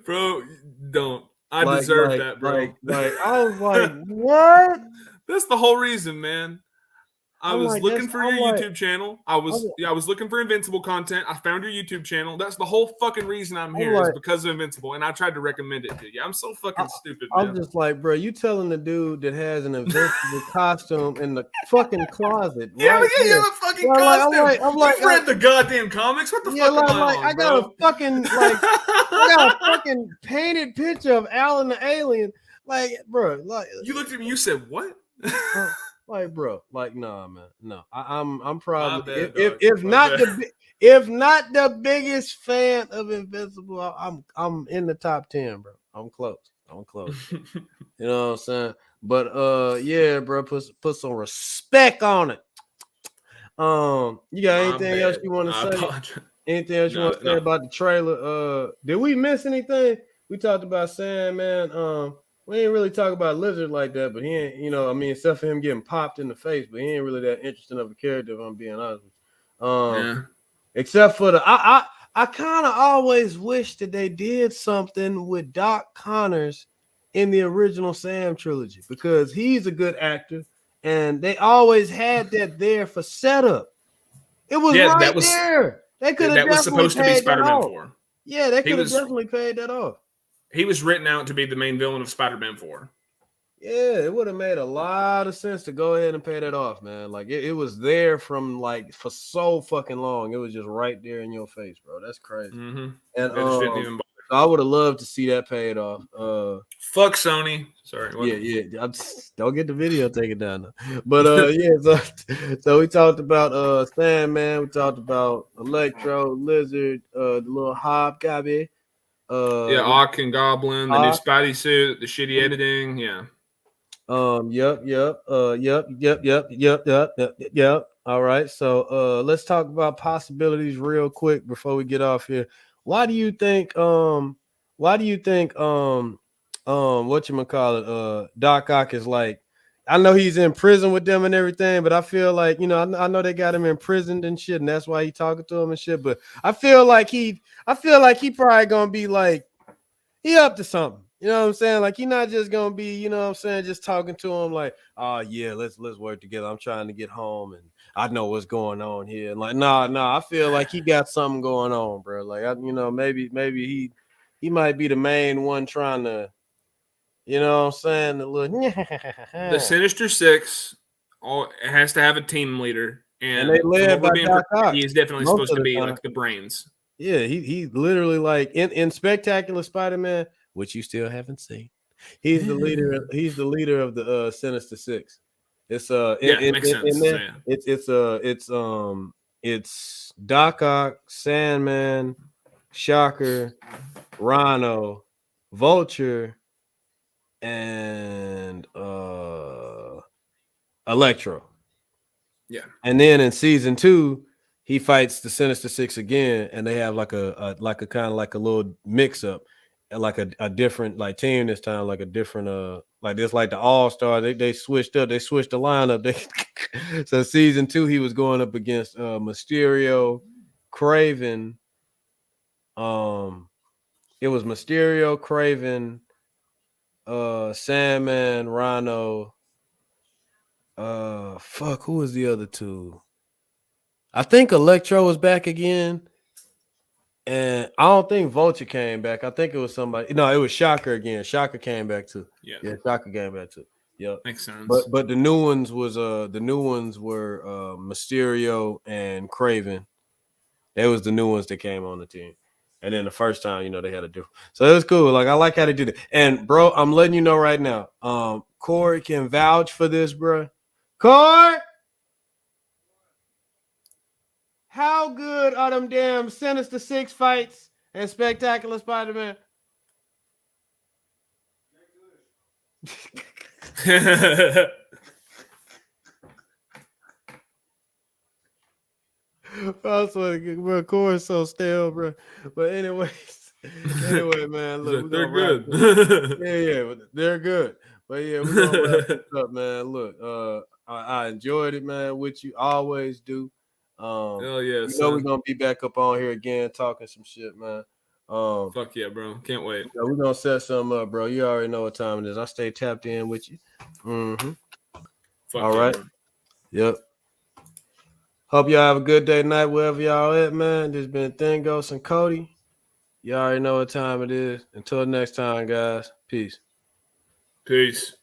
Bro, don't. I deserve that, bro. I was like, what? That's the whole reason, man. I was looking for your YouTube channel. I was looking for Invincible content. I found your YouTube channel. That's the whole fucking reason I'm here, is because of Invincible. And I tried to recommend it to you. I'm so fucking stupid, man. I'm just like, bro, you telling the dude that has an Invincible costume in the fucking closet. Yeah, you have a fucking costume. I'm like, you read the goddamn comics? What the fuck am I on, I got a fucking I got a fucking painted picture of Alan the Alien. Like, bro, like you looked at me, you said, what? Like, bro, like, nah, man, no. I'm probably bad, if not the biggest fan of Invincible, I'm in the top 10, bro. I'm close. You know what I'm saying? But yeah, bro, put some respect on it. You got anything else you want to say? Anything else you want to say about the trailer? Did we miss anything? We talked about Sandman. We ain't really talk about Lizard like that, but he ain't, except for him getting popped in the face, but he ain't really that interesting of a character, if I'm being honest with you. Except for I kind of always wish that they did something with Doc Connors in the original Sam trilogy, because he's a good actor, and they always had that there for setup. It was there. They could have. That was supposed to be Spider-Man 4. Yeah, they could have definitely paid that off. He was written out to be the main villain of Spider-Man 4. Yeah, it would have made a lot of sense to go ahead and pay that off, man. Like it was there for so fucking long. It was just right there in your face, bro. That's crazy. Mm-hmm. And so I would have loved to see that paid off. Fuck Sony. Sorry. What? Yeah. Don't get the video taken down though. But so we talked about Sandman. We talked about Electro, Lizard, the little Hobgoblin. Ock and Goblin, the new Spidey suit, the shitty editing, yeah. Yep. All right. So let's talk about possibilities real quick before we get off here. Why do you think Doc Ock is like, I know he's in prison with them and everything, but I feel like, I know they got him imprisoned and shit, and that's why he talking to him and shit. But I feel like he probably gonna be like, he up to something. You know what I'm saying? Like, he not just gonna be, just talking to him like, oh yeah, let's work together. I'm trying to get home and I know what's going on here. And like, nah, I feel like he got something going on, bro. Like, maybe he might be the main one trying to, you know what I'm saying? The Sinister Six it has to have a team leader. And they led by Doc Ock. He is definitely supposed to be like the brains. Yeah, he literally, like in Spectacular Spider-Man, which you still haven't seen. He's the leader. He's the leader of the Sinister Six. It's it makes sense. It's Doc Ock, Sandman, Shocker, Rhino, Vulture, and Electro. Yeah. And then in season 2, he fights the Sinister Six again, and they have like a kind of like a little mix up, and like a different like team this time, like a different like this, like the All-Star. They switched up, they switched the lineup. So season 2, he was going up against Mysterio, Kraven. It was Mysterio, Kraven, Sandman, Rhino. Who was the other two? I think Electro was back again, and I don't think Vulture came back. I think it was somebody. No, it was Shocker again. Shocker came back too. Yeah, Shocker came back too. Yep, makes sense. But the new ones were Mysterio and Kraven. They was the new ones that came on the team. And then the first time, you know, they had to do. So it was cool. Like I like how they did it. And bro, I'm letting you know right now. Corey can vouch for this, bro. Corey, how good are them damn Sinister Six fights and Spectacular Spider-Man? I swear to God, bro, Corey's so stale, bro. But anyways, man, look, we're They're gonna wrap good. this. Yeah, they're good. But yeah, we're gonna wrap this up, man. Look, I enjoyed it, man, with you. Always do. Hell yeah, You know we're son. gonna be back up on here again talking some shit, man. Fuck yeah, bro. Can't wait. We're gonna set something up, bro. You already know what time it is. I stay tapped in with you. Mm-hmm. Fuck All yeah, right. bro. Yep. Hope y'all have a good day, night, wherever y'all at, man. This been Ft.Cody. You already know what time it is. Until next time, guys. Peace. Peace.